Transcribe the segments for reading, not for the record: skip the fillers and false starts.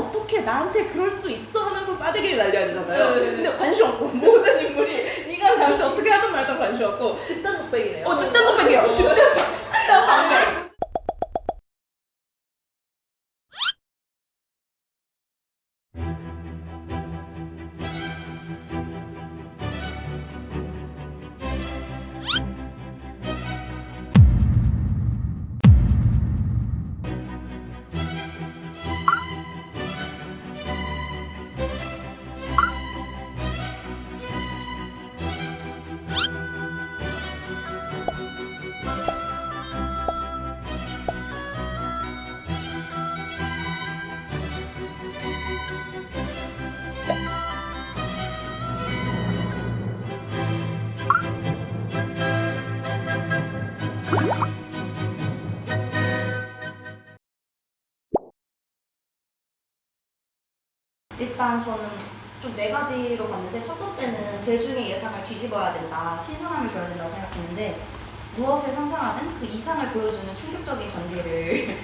어떻게 나한테 그럴 수 있어 하면서 싸대기를 날려야 되잖아요. 근데 관심 없어. 모든 인물이 네가 나한테 어떻게 하든 말든 관심 없고. 집단 독백이네요. 집단 독백이에요. 집단 독백. 일단 저는 좀 네 가지로 봤는데, 첫 번째는 대중의 예상을 뒤집어야 된다, 신선함을 줘야 된다고 생각했는데, 무엇을 상상하든 그 이상을 보여주는 충격적인 전개를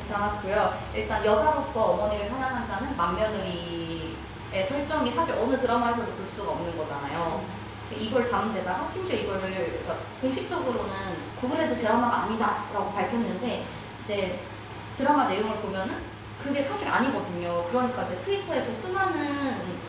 나왔고요. 일단 여자로서 어머니를 사랑한다는 맏며느리의 설정이 사실 어느 드라마에서도 볼 수가 없는 거잖아요. 이걸 담은 데다가 심지어 이거를 공식적으로는 고브레즈 드라마가 아니다 라고 밝혔는데, 이제 드라마 내용을 보면은 그게 사실 아니거든요. 그러니까 이제 트위터에 그 수많은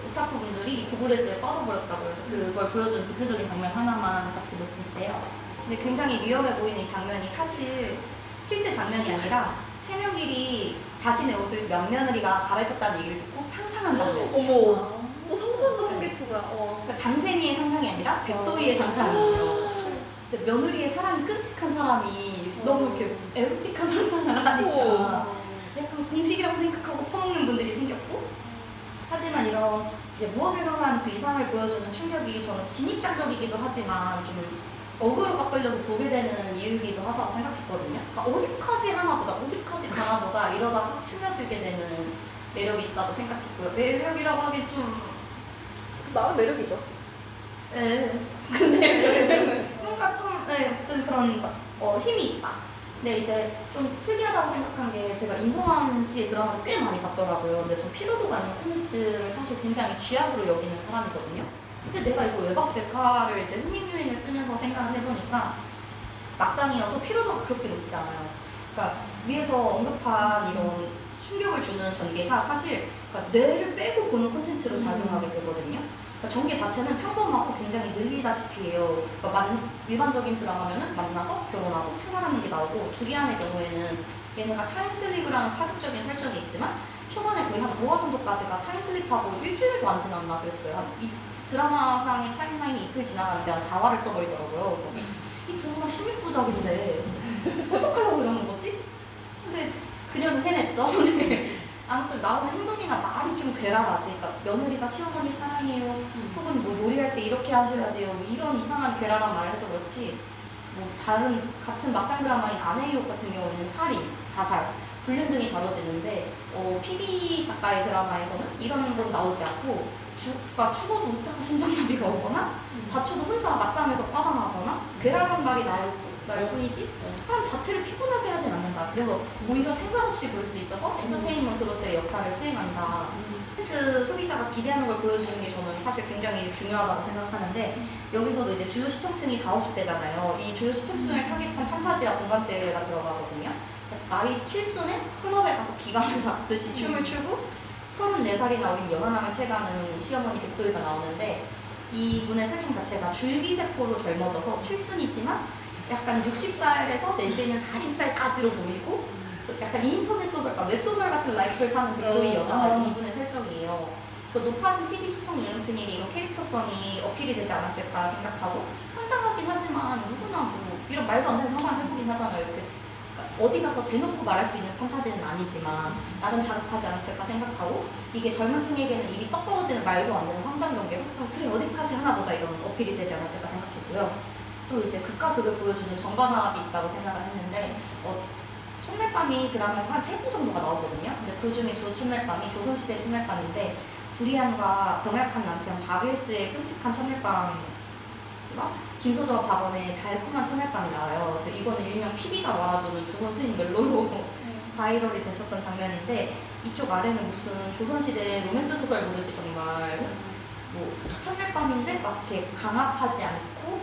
오타쿠 분들이 고브레즈에 빠져버렸다고 해서 그걸 보여준 대표적인 장면 하나만 같이 놓을게요. 근데 굉장히 위험해 보이는 이 장면이 사실 실제 장면이 아니라 최명길이 자신의 옷을 며느리가 갈아입혔다는 얘기를 듣고 상상한 장면이에요. 어머. 또 상상을 한 게 좋아. 그러니까 장세미의 상상이 아니라 백도희의 상상이에요. 근데 며느리의 사랑이 끔찍한 사람이 너무 이렇게 에로틱한 상상을 하니까 약간 공식이라고 생각하고 퍼먹는 분들이 생겼고, 하지만 이런 이제 무엇을 상상하는 그 이상을 보여주는 충격이 저는 진입장벽이기도 하지만 좀 어그로가 끌려서 보게 되는 이유이기도 하다고 생각했거든요. 그러니까 어디까지 하나 보자, 어디까지 가나 보자 이러다가 스며들게 되는 매력이 있다고 생각했고요. 매력이라고 하기 좀 나름 매력이죠. 네. 근데 뭔가 좀 어떤 그런 힘이 있다. 근데 이제 좀 특이하다고 생각한 게, 제가 임성환 씨의 드라마를 꽤 많이 봤더라고요. 근데 전 피로도가 있는 콘텐츠를 사실 굉장히 쥐약으로 여기는 사람이거든요. 근데 내가 이걸 왜 봤을까를 이제 흥행요인을 쓰면서 생각을 해보니까 막장이어도 피로도가 그렇게 높지 않아요. 그러니까 위에서 언급한 이런 충격을 주는 전개가 사실 그러니까 뇌를 빼고 보는 콘텐츠로 작용하게 되거든요. 그러니까 전개 자체는 평범하고 굉장히 늘리다시피 해요. 그러니까 일반적인 드라마면은 만나서 결혼하고 생활하는 게 나오고, 두리안의 경우에는 얘네가 타임슬립이라는 파격적인 설정이 있지만 초반에 거의 한 5화 정도까지가 타임슬립하고 일주일도 안 지났나 그랬어요. 이 드라마상의 타임라인이 이틀 지나가는데 한 4화를 써버리더라고요. 그래서 이 드라마 16부작인데 어떡하려고 이러는 거지? 근데 그녀는 해냈죠. 아무튼 나오는 행동이나 말이 좀 괴랄하지. 그러니까 며느리가 시어머니 사랑해요, 혹은 뭐 요리할 때 이렇게 하셔야 돼요, 뭐 이런 이상한 괴랄한 말을 해서 그렇지, 뭐 다른 같은 막장 드라마인 아내의 욕 같은 경우에는 살인, 자살, 불륜 등이 다뤄지는데 PB 작가의 드라마에서는 이런 건 나오지 않고 그러니까 죽어도 웃다가 심장마비가 오거나 다쳐도 혼자 낙상해서 빠져나거나 괴랄한 말이 나올 뿐이지 사람 자체를 피곤하게 하진 않는다. 그래서 오히려 생각 없이 볼 수 있어서 엔터테인먼트로서의 역할을 수행한다. 콘텐츠 소비자가 기대하는 걸 보여주는 게 저는 사실 굉장히 중요하다고 생각하는데, 여기서도 이제 주요 시청층이 40, 50대잖아요. 이 주요 시청층을 타겟한 판타지와 공감대가 들어가거든요. 나이 7순에 클럽에 가서 기강을 잡듯이 춤을 추고 34살이 어린 연하남을 채가는 시어머니 백도희가 나오는데, 이 분의 설정 자체가 줄기세포로 젊어져서 7순이지만 약간 60살에서 내지는 40살까지로 보이고, 약간 인터넷 소설가, 웹소설 같은 라이프를 사는 백도희 여자가 이분의 설정이에요. 그래서 높아진 TV 시청 연령층이 이런 캐릭터성이 어필이 되지 않았을까 생각하고, 황당하긴 하지만 누구나 뭐 이런 말도 안 되는 상상을 해보긴 하잖아요. 이렇게 어디 가서 대놓고 말할 수 있는 판타지는 아니지만 나름 자극하지 않았을까 생각하고, 이게 젊은 층에게는 입이 떡 벌어지는 말도 안 되는 황당 연기로 그래 어디까지 하나 보자 이런 어필이 되지 않았을까 생각했고요. 또 이제 극과 극을 보여주는 정반합이 있다고 생각을 했는데, 첫날밤이 드라마에서 한 3분 정도가 나오거든요. 근데 그 중에 두 첫날밤이 조선시대 첫날밤인데, 두리안과 병약한 남편 박일수의 끔찍한 첫날밤과 김소저와 박원의 달콤한 첫날밤이 나와요. 그래서 이거는 일명 PB가 말아주는 조선 수인 멜로로 바이럴이 됐었던 장면인데 이쪽 아래는 무슨 조선시대 로맨스 소설 보듯이 정말 뭐 첫날밤인데 막 이렇게 강압하지 않고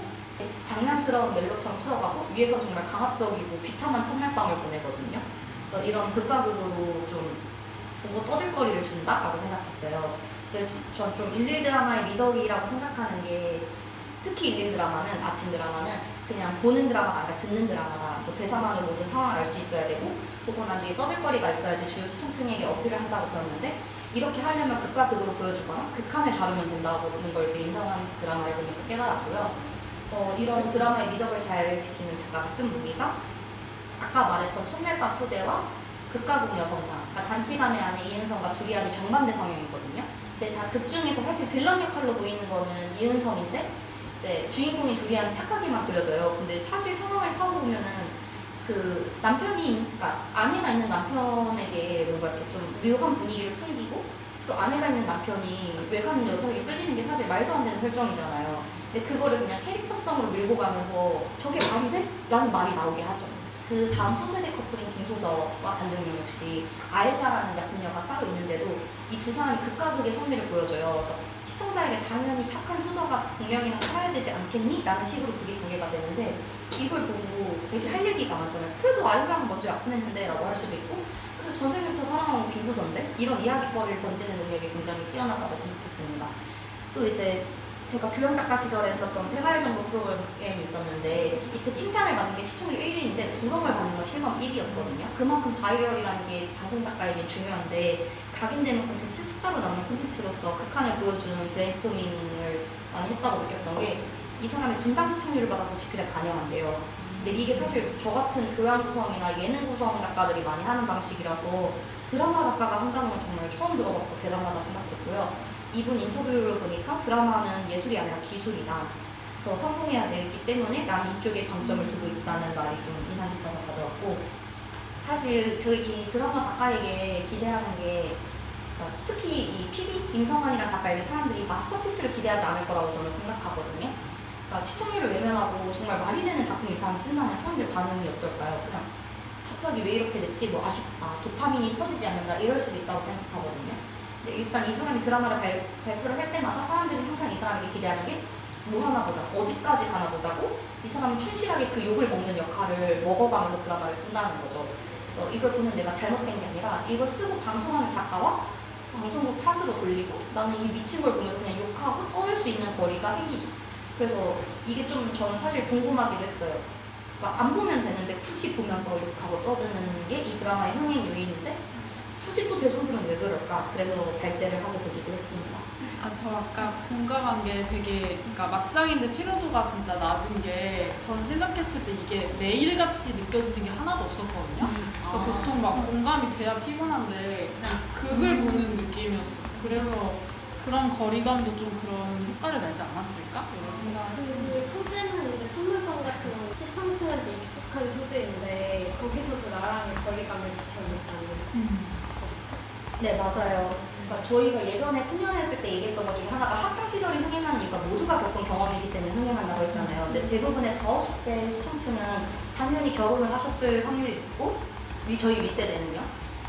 장난스러운 멜로처럼 풀어가고 위에서 정말 강압적이고 비참한 첫날밤을 보내거든요. 그래서 이런 극과 극으로 좀 보고 떠들거리를 준다라고 생각했어요. 근데 전 좀 일일 드라마의 리더기라고 생각하는 게 특히 일일 드라마는 아침 드라마는 그냥 보는 드라마가 아니라 듣는 드라마다. 그래서 대사만으로 모든 상황을 알 수 있어야 되고 보고 난 뒤에 떠들거리가 있어야지 주요 시청층에게 어필을 한다고 배웠는데 이렇게 하려면 극과 극으로 보여주거나 극한을 다루면 된다는 걸 이제 인상한 드라마를 보면서 깨달았고요. 이런 드라마의 리더를 잘 지키는 작가가 쓴 무기가 아까 말했던 첫날밤 소재와 극과 극 여성상, 그러니까 단치간에 안에 이은성과 두리안이 정반대 성향이거든요. 근데 다 극 중에서 사실 빌런 역할로 보이는 거는 이은성인데 이제 주인공인 두리안은 착하게만 그려져요. 근데 사실 상황을 파고보면은 그 남편이, 그러니까 아내가 있는 남편에게 뭔가 이렇게 좀 묘한 분위기를 풍기고 또 아내가 있는 남편이 외간 여자에게 끌리는 게 사실 말도 안 되는 설정이잖아요. 근데 그거를 그냥 캐릭터성으로 밀고 가면서 저게 말이 돼? 라는 말이 나오게 하죠. 그 다음 후세대 커플인 김소저와 단장님 역시 아엘다라는 약혼녀가 따로 있는데도 이 두 사람이 극과 극의 선미를 보여줘요. 그래서 시청자에게 당연히 착한 소저가 두 명이나 살아야 되지 않겠니? 라는 식으로 그게 전개가 되는데 이걸 보고 되게 할 얘기가 많잖아요. 그래도 아엘다는 먼저 약혼했는데 라고 할 수도 있고 그래도 전생부터 사랑하는 김소저인데? 이런 이야기거리를 던지는 능력이 굉장히 뛰어나다고 생각했습니다. 또 이제 제가 교양작가 시절에 했었던 세가일 정도 프로그램이 있었는데 이때 칭찬을 받는 게 시청률 1위인데 부름을 받는 건 실감 1위였거든요. 그만큼 바이럴이라는 게 방송작가에게 중요한데 각인되는 콘텐츠, 숫자로 남는 콘텐츠로서 극한을 보여주는 브레인스토밍을 많이 했다고 느꼈던 게 이 사람이 분당 시청률을 받아서 지필에 반영한대요. 근데 이게 사실 저 같은 교양 구성이나 예능 구성 작가들이 많이 하는 방식이라서 드라마 작가가 한다는 건 정말 처음 들어봤고 대단하다 생각했고요. 이분 인터뷰를 보니까 드라마는 예술이 아니라 기술이다. 그래서 성공해야 되기 때문에 나는 이쪽에 강점을 두고 있다는 말이 좀 인상 깊어서 가져왔고 사실 이 드라마 작가에게 기대하는 게 특히 이 PB 임성환이라는 작가에게 사람들이 마스터피스를 기대하지 않을 거라고 저는 생각하거든요. 그러니까 시청률을 외면하고 정말 말이 되는 작품 이 사람이 쓴다면 사람들 반응이 어떨까요? 그냥 갑자기 왜 이렇게 됐지? 뭐 아쉽다. 도파민이 터지지 않는다. 이럴 수도 있다고 생각하거든요. 근데 일단 이 사람이 드라마를 발표를 할 때마다 사람들이 항상 이 사람에게 기대하는 게 뭐 하나 보자, 어디까지 가나 보자고 이 사람이 충실하게 그 욕을 먹는 역할을 먹어가면서 드라마를 쓴다는 거죠. 이걸 보는 내가 잘못된 게 아니라 이걸 쓰고 방송하는 작가와 방송국 탓으로 돌리고 나는 이 미친 걸 보면서 그냥 욕하고 떠들 수 있는 거리가 생기죠. 그래서 이게 좀 저는 사실 궁금하기도 했어요. 그러니까 안 보면 되는데 굳이 보면서 욕하고 떠드는 게 이 드라마의 흥행 요인인데 굳이 또 대중들은 왜 그럴까? 그래서 발제를 하게 되기도 했습니다. 저 아까 공감한 게 되게, 그러니까 막장인데 피로도가 진짜 낮은 게 저는 생각했을 때 이게 매일같이 느껴지는 게 하나도 없었거든요. 그러니까 보통 막 공감이 돼야 피곤한데 그냥 극을 보는 느낌이었어요. 그래서 그런 거리감도 좀 그런 효과를 내지 않았을까? 이런 생각을 했습니다. 그 소재는 이제 선물방 같은 거 시청자한테 익숙한 소재인데 거기서도 나랑의 거리감을 지켜냈다는. 네, 맞아요. 그러니까 저희가 예전에 풍년했을 때 얘기했던 것 중에 하나가 학창시절이 흥행하는 이유가 모두가 겪은 경험이기 때문에 흥행한다고 했잖아요. 근데 대부분의 40, 50대 시청층은 당연히 결혼을 하셨을 확률이 높고 저희 윗세대는요.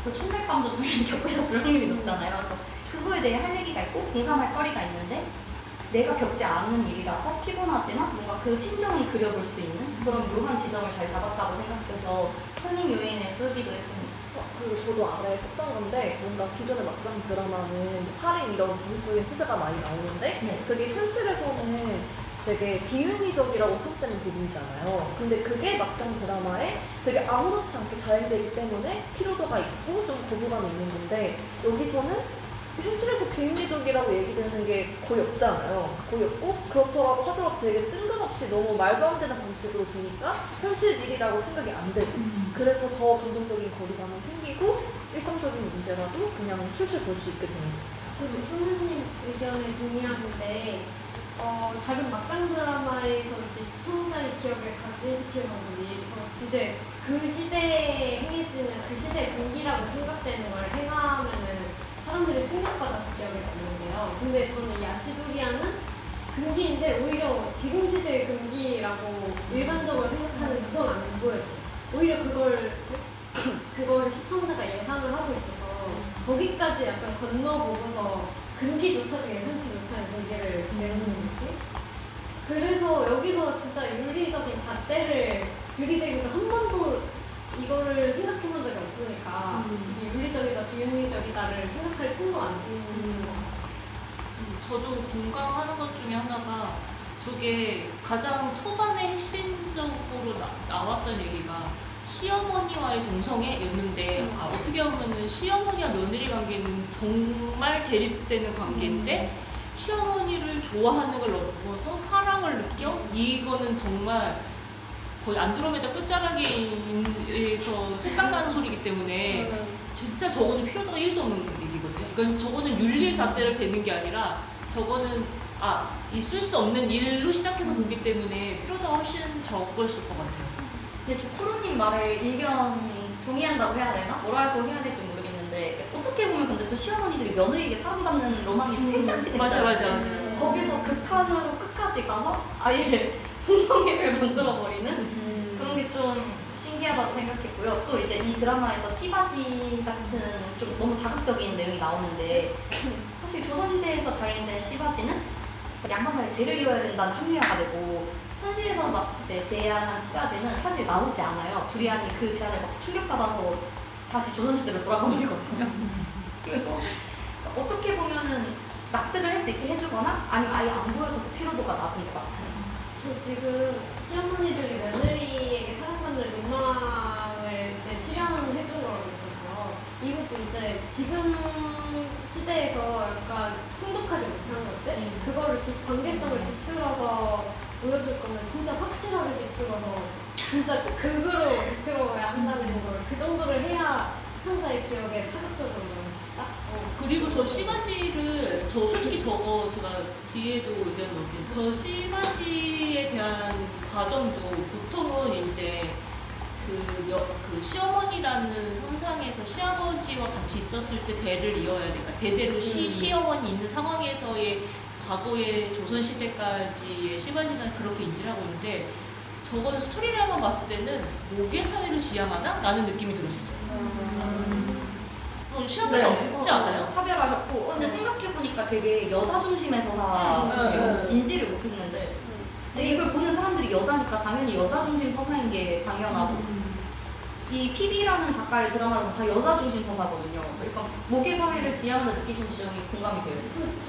그 첫날밤도 당연히 겪으셨을 확률이 높잖아요. 그래서 그거에 대해 할 얘기가 있고 공감할 거리가 있는데 내가 겪지 않는 일이라서 피곤하지만 뭔가 그 심정을 그려볼 수 있는 그런 묘한 지점을 잘 잡았다고 생각해서 흥행 요인에 쓰기도 했습니다. 그리고 저도 아래 썼던 건데 뭔가 기존의 막장 드라마는 살인 이런 자극적인 소재가 많이 나오는데 네. 그게 현실에서는 되게 비윤리적이라고 생각되는 부분이잖아요. 근데 그게 막장 드라마에 되게 아무렇지 않게 자행되기 때문에 피로도가 있고 좀 거부감이 있는 건데 여기서는 현실에서 비윤리적이라고 얘기되는 게 거의 없잖아요. 거의 없고 그렇더라고 하더라도 되게 뜬금없이 너무 말도 안 되는 방식으로 되니까 현실 일이라고 생각이 안 되고 그래서 더 감정적인 거리감이 생기고 일상적인 문제라도 그냥 술술 볼 수 있게 되는 거예요. 그리고 수누님 의견에 동의하는데 다른 막장 드라마에서 이제 시청자의 기억을 각인시키는 부분이 이제 그 시대에 행해지는 그 시대의 금기라고 생각되는 걸 행하면은 사람들이 충격받아서 기억을 갖는데요. 근데 저는 야시도리아는 금기인데 오히려 지금 시대의 금기라고 일반적으로 생각하는 그건 안 보여줘요. 오히려 그걸 그 그거를 시청자가 예상을 하고 있어서 거기까지 약간 건너보고서 근기조차도 예상치 못한 경기를 내는 느낌? 그래서 여기서 진짜 윤리적인 잣대를 들이대기도 한 번도 이거를 생각해본 적이 없으니까 이게 윤리적이다 비윤리적이다를 생각할 틈도 안 주는 것 같아요. 저도 공감하는 것 중에 하나가 저게 가장 초반에 핵심적으로 나왔던 얘기가 시어머니와의 동성애였는데 어떻게 보면은 시어머니와 며느리 관계는 정말 대립되는 관계인데 시어머니를 좋아하는 걸 넘어서 사랑을 느껴? 이거는 정말 거의 안드로메다 끝자락에서 새싹 나는 소리이기 때문에 진짜 저거는 필요도가 1도 없는 얘기거든요. 그러니까 저거는 윤리의 잣대를 대는 게 아니라 저거는 있을 수 없는 일로 시작해서 보기 때문에 필요도가 훨씬 적었을 것 같아요. 근데 쿠로님 말에 의견 동의한다고 해야 되나? 뭐라고 해야 될지 모르겠는데 어떻게 보면 근데 또 시어머니들이 며느리에게 사랑받는 로망이 살짝씩 맞아. 거기서 극한으로 끝까지 가서 아예 동성애를 만들어버리는 그런 게 좀 신기하다고 생각했고요. 또 이제 이 드라마에서 시바지 같은 좀 너무 자극적인 내용이 나오는데 사실 조선시대에서 자행된 시바지는 양반가에 대를 이어야 된다는 합리화가 되고 현실에서 막 이제 제안한 시바지는 사실 나오지 않아요. 두리안이 그 제안을 막 충격받아서 다시 조선시대로 돌아가 버리거든요. 그래서 어떻게 보면은 납득을 할 수 있게 해주거나 아니면 아예 안 보여줘서 피로도가 낮은 것 같아요. 지금 시어머니들이 며느리에게 사랑받는 로망을 이제 실현을 해준 거라고 있어서 이것도 이제 지금 시대에서 약간 충족하지 못한 것들 그거를 관계성을 비틀어서 보여줄 거면 진짜 확실하게 비틀어서 진짜 극으로 비틀어야 한다는 걸 그 정도를 해야 시청자의 기억에 파격적으로 남을 수 있다? 그리고 저 시바지를 솔직히 저거 제가 뒤에도 의견 넣긴 저 시바지에 대한 과정도 보통은 이제 그 시어머니라는 선상에서 시아버지와 같이 있었을 때 대를 이어야 되니까 대대로 시어머니 있는 상황에서의 과거의 조선시대까지의 시바지는 그렇게 인지를 하고 있는데 저거는 스토리라인만 봤을 때는 목의 사회를 지향하나? 라는 느낌이 들었었어요. 시아버지 없지 않아요? 사별하셨고 근데 생각해보니까 되게 여자 중심의 서사예요. 인지를 못했는데 근데 이걸 보는 사람들이 여자니까 당연히 여자 중심 서사인 게 당연하고 이 PB라는 작가의 드라마는 다 여자 중심 서사거든요. 그러니까 목의 사회를 지향하는 느끼신 지점이 공감이 돼요.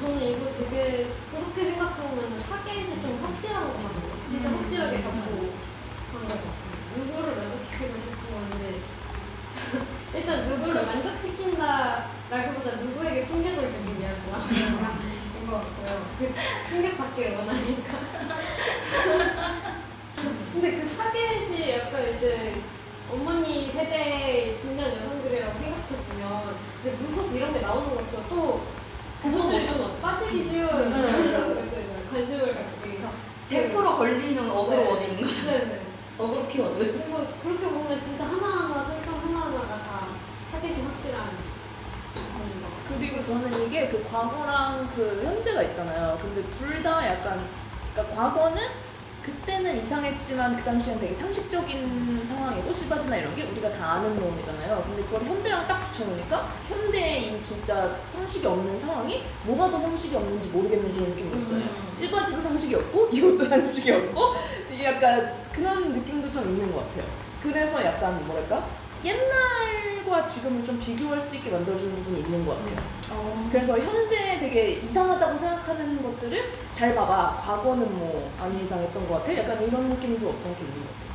저는 이거 되게 그렇게 생각하면 타겟이 좀 확실한 것 같아요. 진짜 확실하게 잡고 한 것 같아요. 누구를 만족시키고 싶은 건데 일단 누구를 만족시킨다라기보다 누구에게 충격을 주기 위한 드라마인 것 같고요. 그 충격받기를 원하니까. 근데 그 타겟이 약간 이제 어머니 세대 중년 여성들이라고 생각해보면 이제 무속 이런 게 나오는 것도 또 그분들이 빠지기 쉬워요. 관심을 갖게. 100% 걸리는 어그로 워딩인 거죠. 네네. 어그로 키워드. 그래서 그렇게 보면 진짜 하나하나 설정 하나하나가 다 타겟이 확실한 거인 것 같아요. 그리고 저는 이게 그 과거랑 그 현재가 있잖아요. 근데 둘 다 약간, 그러니까 과거는 그때는 이상했지만 그 당시엔 되게 상식적인 상황이고 시바지나 이런 게 우리가 다 아는 내용이잖아요. 근데 그걸 현대랑 딱 붙여놓으니까 현대의 이 진짜 상식이 없는 상황이 뭐가 더 상식이 없는지 모르겠는 그런 느낌이 있잖아요. 시바지도 상식이 없고 이것도 상식이 없고 이게 약간 그런 느낌도 좀 있는 것 같아요. 그래서 약간 뭐랄까 옛날과 지금을 좀 비교할 수 있게 만들어주는 부분이 있는 것 같아요. 그래서 현재 되게 이상하다고 생각하는 것들을 잘 봐봐. 과거는 뭐 안 이상했던 것 같아. 약간 이런 느낌이 좀 없지 않게 있는 것 같아요.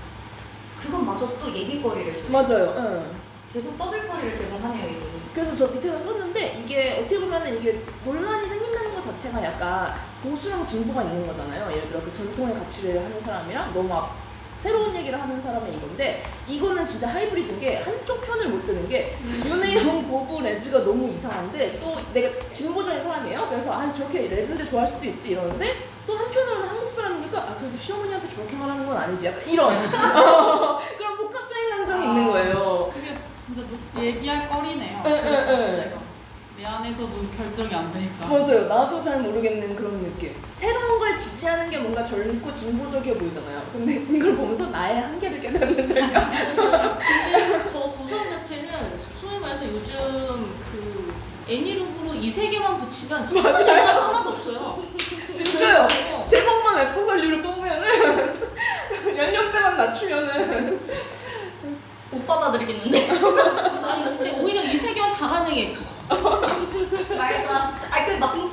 그것마저 또 얘기거리를 줘요. 맞아요. 응. 계속 떠들거리를 제공하네요, 이분이. 그래서 저 밑에서 썼는데 이게 어떻게 보면은 이게 논란이 생긴다는 것 자체가 약간 보수랑 진보가 있는 거잖아요. 예를 들어 그 전통의 가치를 하는 사람이랑 너무 새로운 얘기를 하는 사람은 이건데 이거는 진짜 하이브리드인 게 한쪽 편을 못 드는 게 윤혜영 고부 레즈가 너무 이상한데 또 내가 진보적인 사람이에요. 그래서 저렇게 레즈인데 좋아할 수도 있지 이러는데 또 한편으로는 한국 사람이니까 그래도 시어머니한테 저렇게 말하는 건 아니지 약간 이런 그런 복합적인 감정이 있는 거예요. 그게 진짜 얘기할 거리네요. 응, 그 응, 자체가. 내 안에서도 결정이 안 되니까. 맞아요. 나도 잘 모르겠는 그런 느낌. 새로운 걸 지지하는 게 뭔가 젊고 진보적이어 보이잖아요. 근데 이걸 보면서 나의 한계를 깨닫는다니까. 근데 저 구성 자체는 지금 그 애니룩으로 이 세 개만 붙이면 하는 사람 하나도 없어요. 진짜요? 어. 제목만 웹소설류를 뽑으면은 연령대만 낮추면은 못 받아들이겠는데? 아니 근데 오히려 이 세 개만 다 가능해. 저거. 말도 안.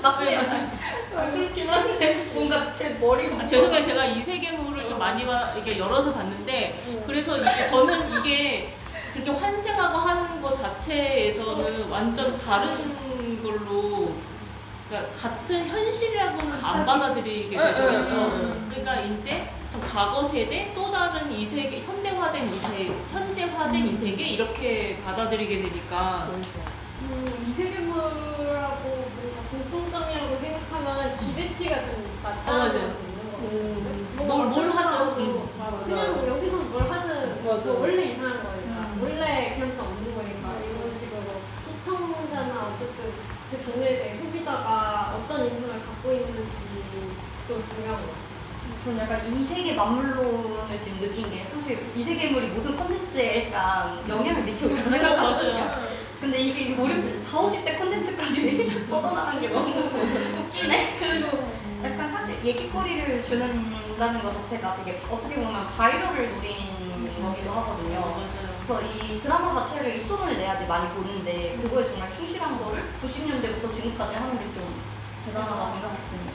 맞네요. 네, 맞아요. 그렇긴 한데 뭔가 제 머리가. 아, 죄송해요. 제가 이 세계물을 좀 많이 이렇게 열어서 봤는데 그래서 저는 이게 그렇게 환생하고 하는 거 자체에서는 완전 다른 걸로 그러니까 같은 현실이라고는 안 받아들이게 되더라고요. 그러니까 이제 좀 과거 세대 또 다른 이 세계 현대화된 이 세계 현재화된 이 세계 이렇게 받아들이게 되니까 이 세계물하고 뭔가 공통점이라고 생각하면 기대치가 좀 낮다는 맞아요. 것도 있는 것 같아요. 뭘 하든 맞아. 그냥 여기서 뭘 하든 맞아. 저 원래 이상한 거니까 원래 개연성 없는 거니까 이런 식으로 시청자나 어쨌든 그 장르에 대해 소비자가 어떤 인상을 갖고 있는지도 중요한 것 같아요. 저는 약간 이 세계 만물론을 지금 느낀 게 사실 이 세계물이 모든 콘텐츠에 약간 영향을 미치고 있다고 생각하거든요. 맞아요. 근데 이게 우리 40, 50대 콘텐츠까지 퍼져나간 게 너무 웃기네. 그리고 약간 사실 얘기거리를 주는다는 것 자체가 되게 어떻게 보면 바이럴을 노린 거기도 하거든요. 맞아요. 그래서 이 드라마 자체를 입소문을 내야지 많이 보는데 그거에 정말 충실한 거를 90년대부터 지금까지 하는 게 좀 대단하다 생각했습니다.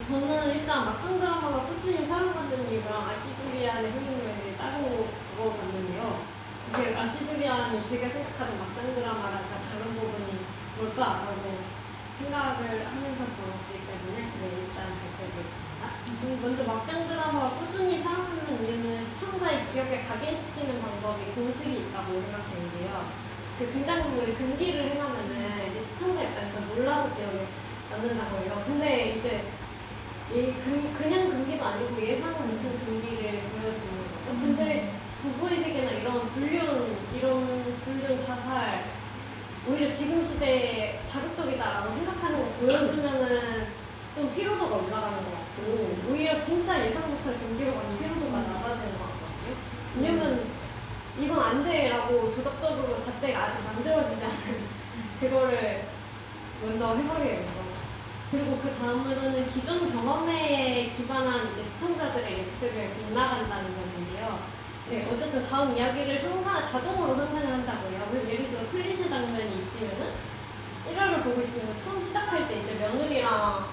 저는 일단 막강 드라마가 꾸준히 사랑받는 이유랑 아시드리안의 흥행을 따로 보고 봤는데요. 이제 아시드리안이 제가 생각하는 막강 드라마랑 다른 부분이 뭘까라고 생각을 하면서 들었기 때문에 일단 발표드리겠습니다. 먼저 막강 드라마가 꾸준히 사랑받는 이유는 시청자의 기억에 각인시키는 방법이 공식이 있다고 생각되는데요. 그 등장인물이 금기를 행하면은 이제 시청자 입장에서 놀라서 기억에 남는다고 해요. 근데 이제 그냥 금기도 아니고 예상을 못한 금기를 보여주는 거죠. 근데 부부의 세계나 이런 불륜 자살 오히려 지금 시대에 자극적이다라고 생각하는 걸 보여주면은 좀 피로도가 올라가는 것 같고 오히려 진짜 예상 못한 금기로 가는 피로도가 낮아지는 것 같거든요. 왜냐면 이건 안 돼라고 도덕적으로 잣대가 아직 만들어지지 않은 그거를 먼저 해버려요. 그리고 그 다음으로는 기존 경험에 기반한 이제 시청자들의 예측을 빗나간다는 건데요. 네, 어쨌든 다음 이야기를 자동으로 상상을 한다고요. 그래서 예를 들어 클리셰 장면이 있으면은 1화를 보고 있으면 처음 시작할 때 이제 며느리랑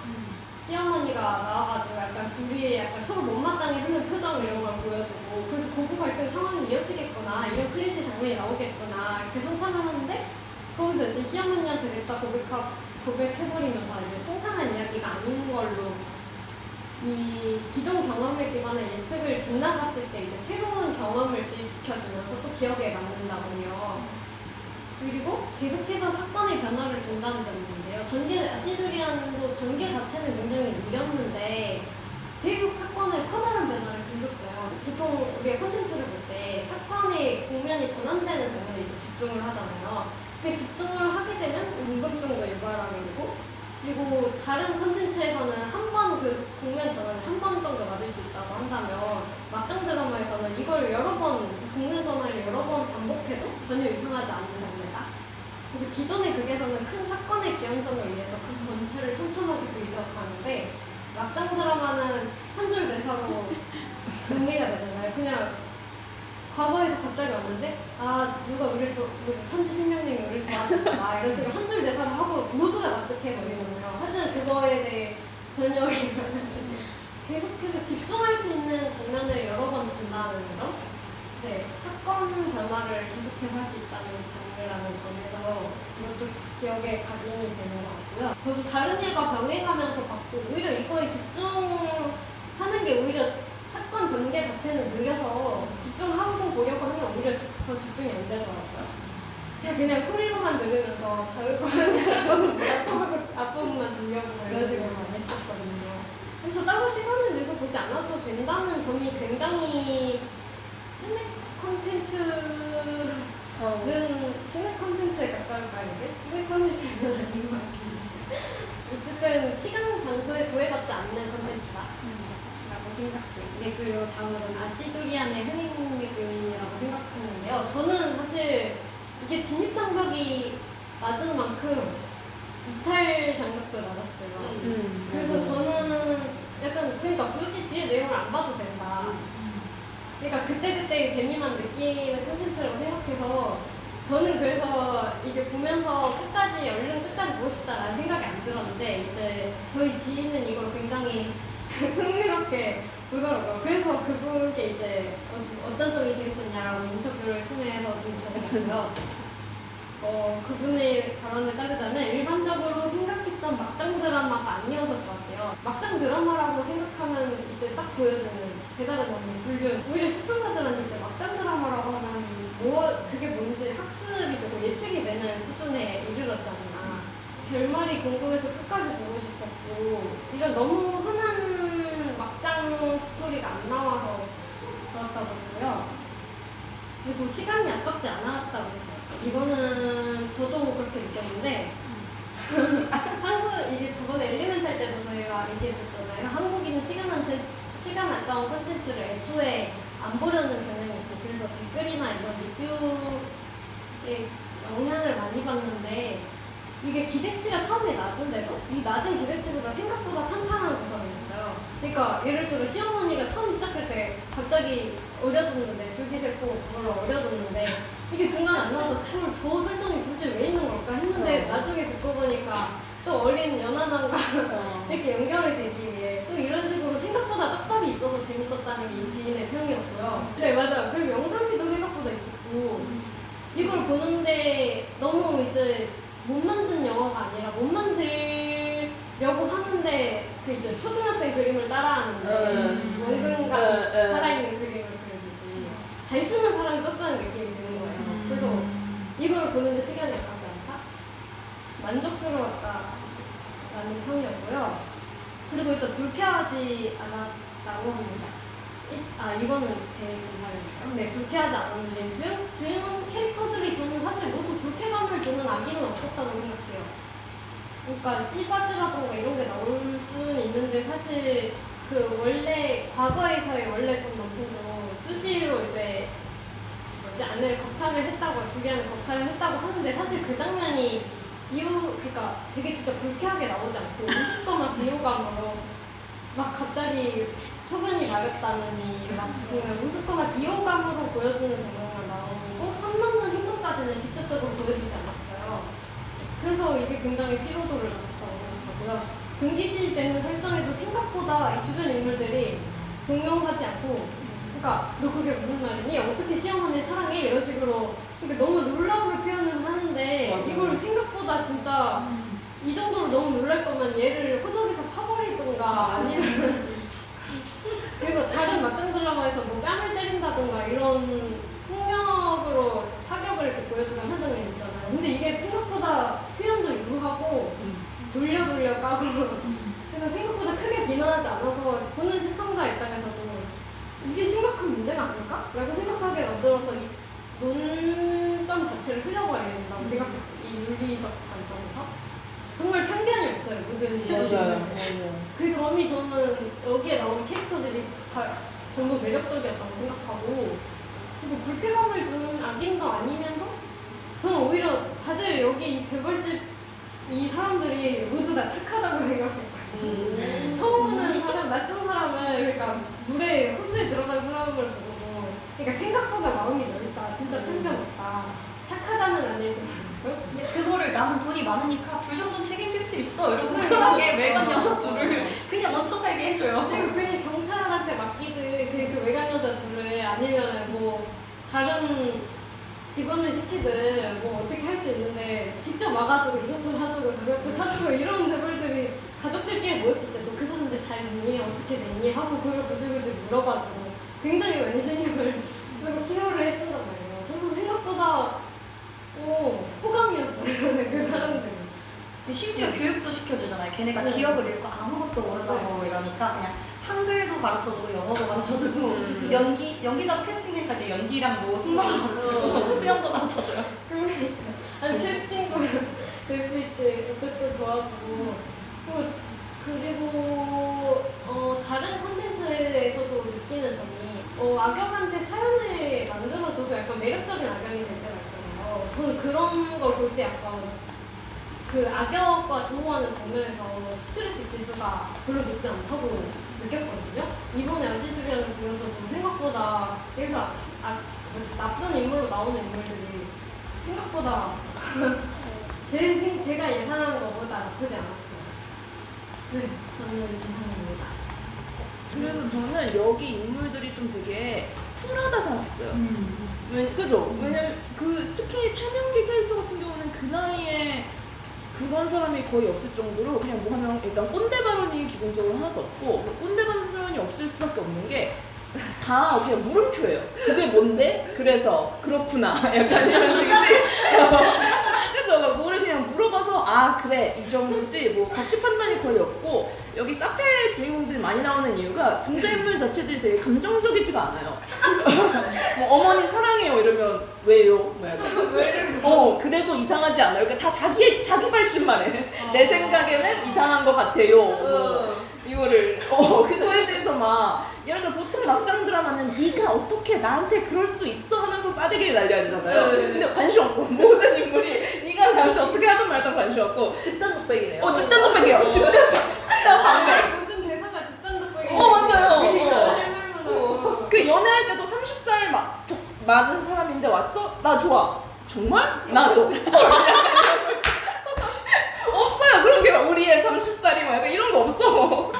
시어머니가 나와가지고 약간 둘이 약간 서로 못마땅해 하는 표정 이런 걸 보여주고 그래서 고부 갈등 상황이 이어지겠구나 이런 클리셰 장면이 나오겠구나 이렇게 상상을 하는데 거기서 이제 시어머니한테 냈다 고백해버리면서 이제 통상한 이야기가 아닌 걸로 이 기존 경험에 기반한 예측을 빗나갔을 때 이제 새로운 경험을 주입시켜주면서 또 기억에 남는다고요. 그리고 계속해서 사건의 변화를 준다는 점인데요. 아시드리안도 전개 자체는 굉장히 느렸는데 계속 사건의 커다란 변화를 계속해요. 보통 우리가 콘텐츠를 볼 때 사건의 국면이 전환되는 부분에 이제 집중을 하잖아요. 근데 집중을 하게 되면 궁금증도 유발하게 되고 그리고 다른 콘텐츠에서는 한 번 그 국면 전환을 한 번 정도 맞을 수 있다고 한다면 막장 드라마에서는 이걸 국면 전환을 여러 번 반복해도 전혀 이상하지 않는 장르다. 그래서 기존의 극에서는 큰 사건의 기현성을 위해서 극 전체를 촘촘하게 빌드업하는데 막장 드라마는 한 줄 대사로 정리가 되잖아요. 그냥 과거에서 갑자기 왔는데 누가 우리 천지신명님이 우리를 도와줬다 이런 식으로 한 줄 대사를 하고 모두가 납득해버리거든요. 하지만 그거에 대해 전혀 계속해서 집중할 수 있는 장면을 여러 번 준다는 점 네, 사건 변화를 계속해서 할 수 있다는 장르라는 점에서 이것도 기억에 각인이 되는 것 같고요. 저도 다른 일과 병행하면서 봤고 오히려 이거에 집중하는 게 오히려 사건 전개 자체는 느려서 집중하고 보려고 하면 오히려 더 집중이 안 되더라고요. 그냥 소리로만 들으면서 다를 거는 앞부분만 들려보고 이런 식으로 많이 했었거든요. 그래서 따로 시간을 내서 보지 않아도 된다는 점이 굉장히 스낵 콘텐츠는 스낵 콘텐츠에 가까울까요? 스낵 콘텐츠는 아닌 것 같은데 어쨌든 시간 장소에 구애받지 않는 콘텐츠다 라고 생각해요. 이게 그리고 다음은 아시도리안의 흥행의 요인이라고 생각하는데요. 저는 사실 이게 진입 장벽이 낮은 만큼 이탈 장벽도 낮았어요. 그래서 저는 약간 그러니까 굳이 뒤에 내용을 안 봐도 된다. 그러니까 그때그때 재미만 느끼는 콘텐츠라고 생각해서 저는 그래서 이게 보면서 끝까지 얼른 끝까지 보고 싶다라는 생각이 안 들었는데 이제 저희 지인은 이걸 굉장히 흥미롭게 보더라고요. 그래서 그분께 이제 어떤 점이 재밌었냐라고 인터뷰를 통해서 좀 적어봤고요. 그분의 발언을 따르자면 일반적으로 생각했던 막장 드라마가 아니어서 좋았대요. 막장 드라마라고 생각하면 이제 딱 보여주는 배달의 너무 불륜. 오히려 시청자들한테 이제 막장 드라마라고 하면 그게 뭔지 학습이 되고 예측이 되는 수준에 이르렀지 않나. 결말이 궁금해서 끝까지 보고 싶었고 이런 너무 흔한 막장 스토리가 안 나와서 좋았다고 했고요. 그리고 시간이 아깝지 않았다고 했어요. 이거는 저도 그렇게 느꼈는데 한국 이게 저번에 엘리멘탈 때도 저희가 얘기했었잖아요. 한국인은 시간 아까운 콘텐츠를 애초에 안 보려는 경향이 있고 그래서 댓글이나 이런 리뷰에 영향을 많이 받는데 이게 기대치가 처음에 낮은데도 이 낮은 기대치보다 생각보다 탄탄한 구성이 있어요. 그러니까 예를 들어 시어머니가 처음 시작할 때 갑자기 어려졌는데 줄기세포 그걸로 어려졌는데 이게 중간에 안 나와서 저 설정이 굳이 왜 있는 걸까 했는데 나중에 듣고 보니까 또 어린 연하남과 이렇게 연결이 되기 위해 또 이런 식으로 생각보다 떡밥이 있어서 재밌었다는 게 이 지인의 평이었고요. 네 맞아요. 그리고 영상미도 생각보다 있었고 이걸 보는데 너무 이제 못 만든 영화가 아니라 못 만들려고 하는데 그 이제 초등학생 그림을 따라하는데 원근감이 살아있는 그림을 그리듯이 잘 쓰는 사람이 썼다는 느낌이 드는 거예요. 그래서 이걸 보는데 시간이 아깝지 않다? 만족스러웠다라는 평이었고요. 그리고 일단 불쾌하지 않았다고 합니다. 이거는 제 공간이니까요. 네, 불쾌하지 않았는데 주연 캐릭터들이 저는 사실 모두 불쾌감을 주는 악의는 없었다고 생각해요. 그러니까 씨바즈라던가 이런 게 나올 수는 있는데 사실 그 원래 과거에서의 원래 전 남편도 수시로 이제 안을 겁탈을 했다고 주변에 겁탈을 했다고 하는데 사실 그 장면이 그러니까 되게 진짜 불쾌하게 나오지 않고 우스거나 비호감으로 막 갑자기 소변이 마렵다느니 막 정말 우스거나 비호감으로 보여주는 장면만 나오고 선 넘는 행동까지는 직접적으로 보여주지 않았어요. 그래서 이게 굉장히 피로도를 낮췄다고 생각하고요. 금기실 때는 설정에도 생각보다 이 주변 인물들이 동명하지 않고 그러니까 너 그게 무슨 말이니? 어떻게 시어머니 사랑해? 이런 식으로 그러니까 너무 놀라움을 표현을 하는데 맞아요. 이걸 생각보다 진짜 이 정도로 너무 놀랄 거면 얘를 호적에서 파버리던가 아니면 그리고 다른 막장 드라마에서 뭐 뺨을 때린다던가 이런 폭력으로 타격을 이렇게 보여주는 한 장면 있잖아요. 근데 이게 생각보다 표현도 유하고 돌려 까고 그래서 생각보다 크게 비난하지 않아서 보는 시청자 입장에서도 이게 심각한 문제가 아닐까? 라고 생각하게 만들어서 이 논점 자체를 흘려버린다고 생각했어요. 이 윤리적 관점에서. 정말 편견이 없어요, 모든 맞아요. 그 점이 저는 여기에 나오는 캐릭터들이 다 전부 매력적이었다고 생각하고 그리고 불쾌감을 주는 악인도 아니면서 저는 오히려 다들 여기 이 재벌집 이 사람들이 모두 다 착하다고 생각해요. 처음 보는 사람, 낯선 사람을 그러니까 물에 호수에 들어간 사람을 보고 그러니까 생각보다 마음이 넓다, 진짜 편견 없다, 착하다는 아닐 줄 알았어요. 근데 그거를 나는 돈이 많으니까 둘 정도는 책임질 수 있어 이러고 쿨하게 외간 여자 둘을 그냥 얹혀 살게 해줘요. 그리고 그냥 경찰한테 맡기든 그냥 그 외간 여자 둘을 아니면 뭐 다른 직원을 시키든 뭐 어떻게 할 수 있는데 직접 와가지고 이것도 사주고 저것도 사주고 이런 재벌들이 가족들끼리 모였을 때 너 그 사람들 잘 됐니? 어떻게 됐니? 하고 그걸 구질구질 물어가지고 굉장히 웬신력을 케어를 해준단 말이에요. 그래서 생각보다 호감이었어요. 그 사람들이. 심지어 교육도 시켜주잖아요. 걔네가 네. 기억을 잃고 아무것도 모른다고 이러니까 그냥 한글도 가르쳐주고 영어도 가르쳐주고 연기자 캐스팅까지 연기랑 뭐 승마도 가르치고 수영도 가르쳐줘요. 그러니까 아니 캐스팅도 될 수 있게 어쨌든 도와주고 그리고 그리고 다른 콘텐츠에서도 느끼는 점이 악역한테 사연을 만들어줘서 약간 매력적인 악역이 될 때가 있잖아요. 저는 그런 걸 볼 때 약간 그 악역과 조우하는 장면에서 스트레스 지수가 별로 높지 않다고 느꼈거든요. 이번에 아시드리아는 보여서도 생각보다 여기서 나쁜 인물로 나오는 인물들이 생각보다 제가 예상한 것보다 나쁘지 않았어요. 네, 저는 이상입니다. 그래서 저는 여기 인물들이 좀 되게 쿨하다 생각했어요. 그죠? 왜냐면 특히 최명기 캐릭터 같은 경우는 그 나이에 그런 사람이 거의 없을 정도로 그냥 뭐 하면 일단 꼰대 발언이 기본적으로 하나도 없고 꼰대 발언이 없을 수밖에 없는 게 다 그냥 물음표예요. 그게 뭔데? 그래서 그렇구나. 약간 이런 식이지. 그죠? 막 뭐를 그냥 물어봐서 아 그래 이 정도지 뭐 가치 판단이 거의 없고 여기 사페 주인공들 많이 나오는 이유가 등장인물 자체들이 되게 감정적이지가 않아요. 뭐 어머니 사랑해요 이러면 왜요? 뭐 약간 그래도 이상하지 않아요. 그러니까 다 자기 발신만 해. 내 생각에는 이상한 것 같아요. 뭐 이거를 그거에 대해서 막 예를 들어 보통 막장 드라마는 네가 어떻게 나한테 그럴 수 있어 하면서 싸대기를 날려야 되잖아요. 근데 관심 없어. 모든 인물이 네가 나한테 어떻게 하든 말든 관심 없고 집단 독백이네요. 집단 독백이에요. 집단 모든 대사가 집단 독백이 맞아요. 할 말만 하고. 그 연애할 때도 30살 많은 사람인데 왔어? 나 좋아. 정말? 나도. 없어요. 그런 게 우리의 30살이 막 약간 이런 거 없어.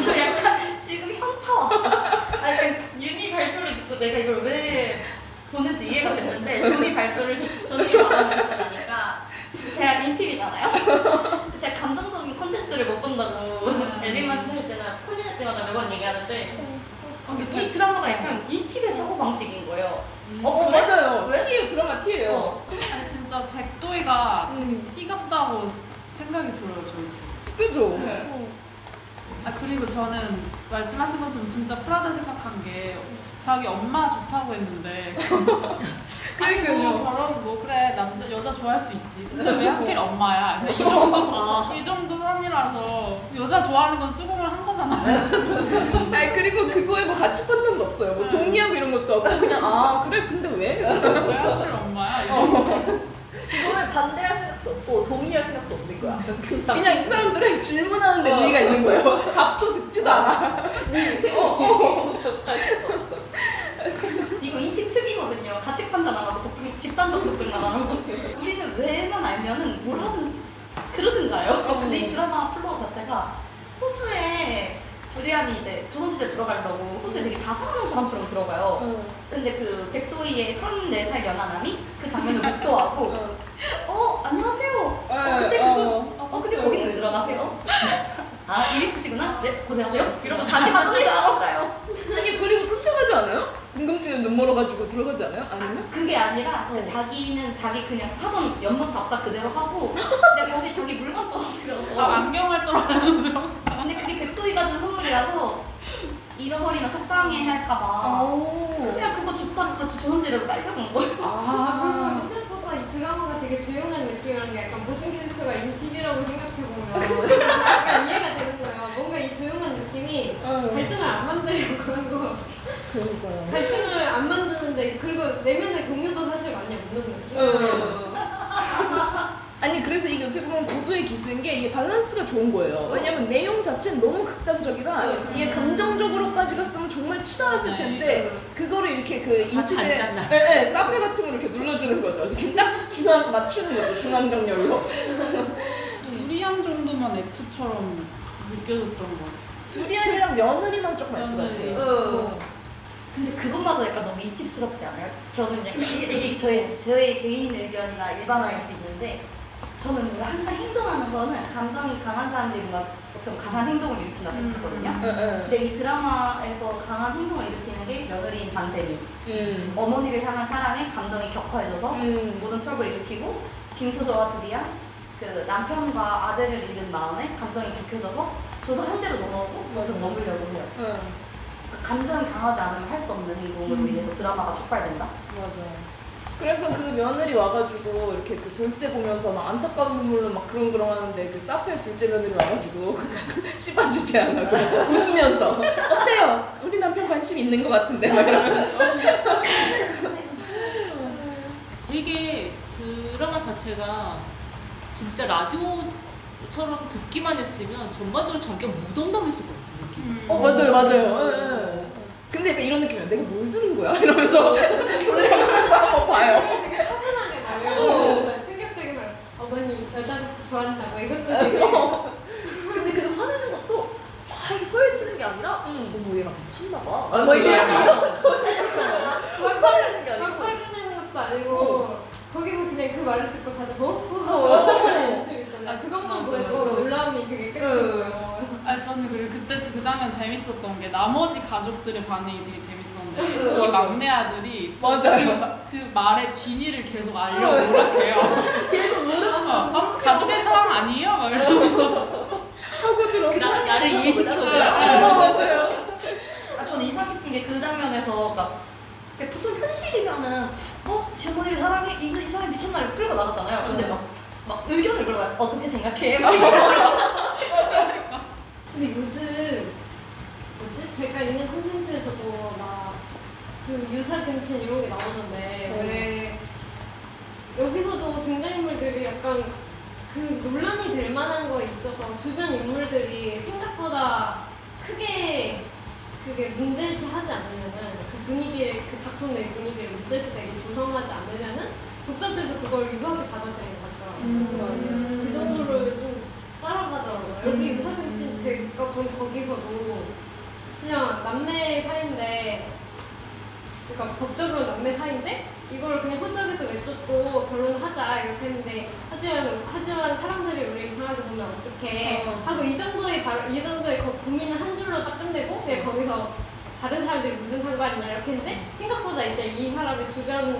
저 약간 지금 현타 왔어. 약간 윤희 발표를 듣고 내가 이걸 왜 보는지 이해가 됐는데 존이 말하는 거 나니까 제가 인팁이잖아요. 제가 감정적인 콘텐츠를 못 본다고 엘리먼트 할 때나 콘텐츠 때마다 매번 얘기하는데 이 드라마가 약간 인팁의 사고방식인 거예요. 그래? 맞아요. 왜? T예요. 드라마 T예요. 아니 진짜 백도이가 되게 티 같다고 생각이 들어요, 저는. 그죠? 그리고 저는 말씀하신 것처럼 진짜 프라다 생각한 게 자기 엄마 좋다고 했는데 아니 뭐 결혼 뭐 그래 여자 좋아할 수 있지. 근데 왜 하필 엄마야? 근데 이 정도 선이라서 여자 좋아하는 건 수긍을 한 거잖아요. 아니 그리고 그거에 뭐 가치 판단도 없어요. 뭐 동의하고 이런 것도 없고 그냥 그래 근데 왜? 왜 하필 엄마야? 이 정도. 이거를 반대할 생각도 없고 동의할 생각도 없는 거야. 그냥 이 사람들은 질문하는데 의의가 있는 거예요. 답도 듣지도 않아. 네 생각이 없어. 이거 인팁 특이거든요. 가치 판단 안 하고 집단적 독백만 안 하고 우리는 왜만 알면은 뭘 하든 그러든가요. 근데 이 드라마 플로우 자체가 호수에 주리안이 이제 조선시대 들어가려고 호수에 되게 자상한 사람처럼 들어가요. 근데 그 백도이의 34살 연하남이 그 장면을 목도하고 안녕하세요. 근데 거기는 왜 들어가세요? 이리스시구나? 네, 고생하세요. 이러고 자기 마무리를 하러 가요. 아니 그리고 쫓아가지 않아요? 궁금증에 눈 멀어가지고 들어가지 않아요? 아니면? 그게 아니라 자기는 자기 그냥 하던 연못 답사 그대로 하고 근데 거기 자기 물건 떨어뜨려서 안경을 떨어뜨려 들어. 근데 그게 백도이가 준 선물이라서 잃어버리면 속상해할까봐 그냥 그거 줬다가 같이 조선시대로 딸려간 거예요. 그리고 생각보다 이 드라마가 되게 조용한 느낌이라는 게 약간 모든 캐릭터가 인팁이라고 생각해보면 약간 이해가 되는 거예요. 뭔가 이 조용한 느낌이 갈등을 안 만들려고 한 거. 그러니까요. 갈등을 안 만드는데 그리고 내면의 공유도 사실 많이 없는 느낌. 아니 그래서 이게 어떻게 보면 고도의 기술인 게 이게 밸런스가 좋은 거예요. 왜냐면 내용 자체는 너무 극단적이라 이게 감정적으로까지 갔으면 정말 치달았을 텐데 그거를 이렇게 그 인팁에 사페 같은 걸 이렇게 눌러주는 거죠. 이렇게 딱 중앙 맞추는 거죠. 중앙 정렬로. 두리안 정도만 F처럼 느껴졌던 것 같아요. 두리안이랑 며느리만 조금 알것 며느리. 같아요. 근데 그것마저 약간 너무 인팁스럽지 않아요? 저는 약간 이게 저의 개인 의견이나 일반화일 수 있는데 저는 뭔가 항상 행동하는 거는 감정이 강한 사람들이 뭔가 어떤 강한 행동을 일으킨다 생각하거든요. 근데 이 드라마에서 강한 행동을 일으키는 게 며느리인 장세미. 어머니를 향한 사랑에 감정이 격화해져서 모든 트러블을 일으키고 김수저와 두리안 그 남편과 아들을 잃은 마음에 감정이 격해져서 조선 현대로 넘어오고 거기서 머물려고 해요. 감정이 강하지 않으면 할 수 없는 행동으로 인해서 드라마가 촉발된다. 맞아요. 그래서 그 며느리 와가지고 이렇게 그 돌쇠 보면서 막 안타까운 눈물로 막 그렁그렁 하는데 그 사페 둘째 며느리 와가지고 씹어주지 않아. 웃으면서 어때요? 우리 남편 관심 있는 것 같은데 막 이러면서. 되게 드라마 자체가 진짜 라디오처럼 듣기만 했으면 전반적으로 전격 무덤덤했을 것 같은 느낌. 맞아요 맞아요. 예, 예. 근데 약간 이런 느낌이야. 내가 뭘 들은 거야? 이러면서 돌려가면서 한번 봐요. 되게 차분하게 말해요. 충격적인 말. 어머니 여자를 좋아한다. 뭐 이것도 되게. 근데 그 화내는 것도 막 소리치는 게 아니라 어머 얘가 미쳤나 봐. 뭐 이게 화내는 게 아니고 화내는 것도 아니고 거기서 그냥 그 말을 듣고 다들 하는 연출 있잖아요. 그것만 맞아, 보여도 맞아. 놀라움이 그게 끝인 거예요. 아니 저는 그리고 그때 그 장면 재밌었던 게 나머지 가족들의 반응이 되게 재밌었는데 특히 막내 아들이 맞아요. 그 말의 진위를 계속 알려고 노력해요. 계속 노력. 가족의 사랑 아니에요? 막 이러면서 나를 이해시켜줘. 맞아요. 저는 인상 깊은 게 그 장면에서 그러니까 보통 현실이면은 지원이를 사랑해? 이 사람이 미쳤나? 이렇게 끌고 나갔잖아요. 근데 막 의견을 물어봐요. 어떻게 생각해? 막 근데 요즘 뭐지? 제가 있는 콘텐츠에서도 막 그 유사 콘텐츠 이런 게 나오는데 왜 여기서도 등장인물들이 약간 그 논란이 될 만한 거에 있어서 주변 인물들이 생각보다 크게 그게 문제시하지 않으면은 그 분위기를 그 작품 내 분위기를 문제시되게 조성하지 않으면은 독자들도 그걸 유하게 받아들이는 것 같더라고요. 그 정도로 좀 따라가더라고요. 여기 유사 콘텐츠 제가 본 거기서도 그냥 남매 사이인데, 그러니까 법적으로 남매 사이인데 이걸 그냥 호적에서 내쫓고 결혼하자 이렇게 했는데 하지만 사람들이 우리 이상하게 보면 어떡해 하고 이 정도의 고민을 한 줄로 딱 끝내고 그냥 거기서 다른 사람들이 무슨 상관이냐 이렇게 했는데 생각보다 이제 이 사람의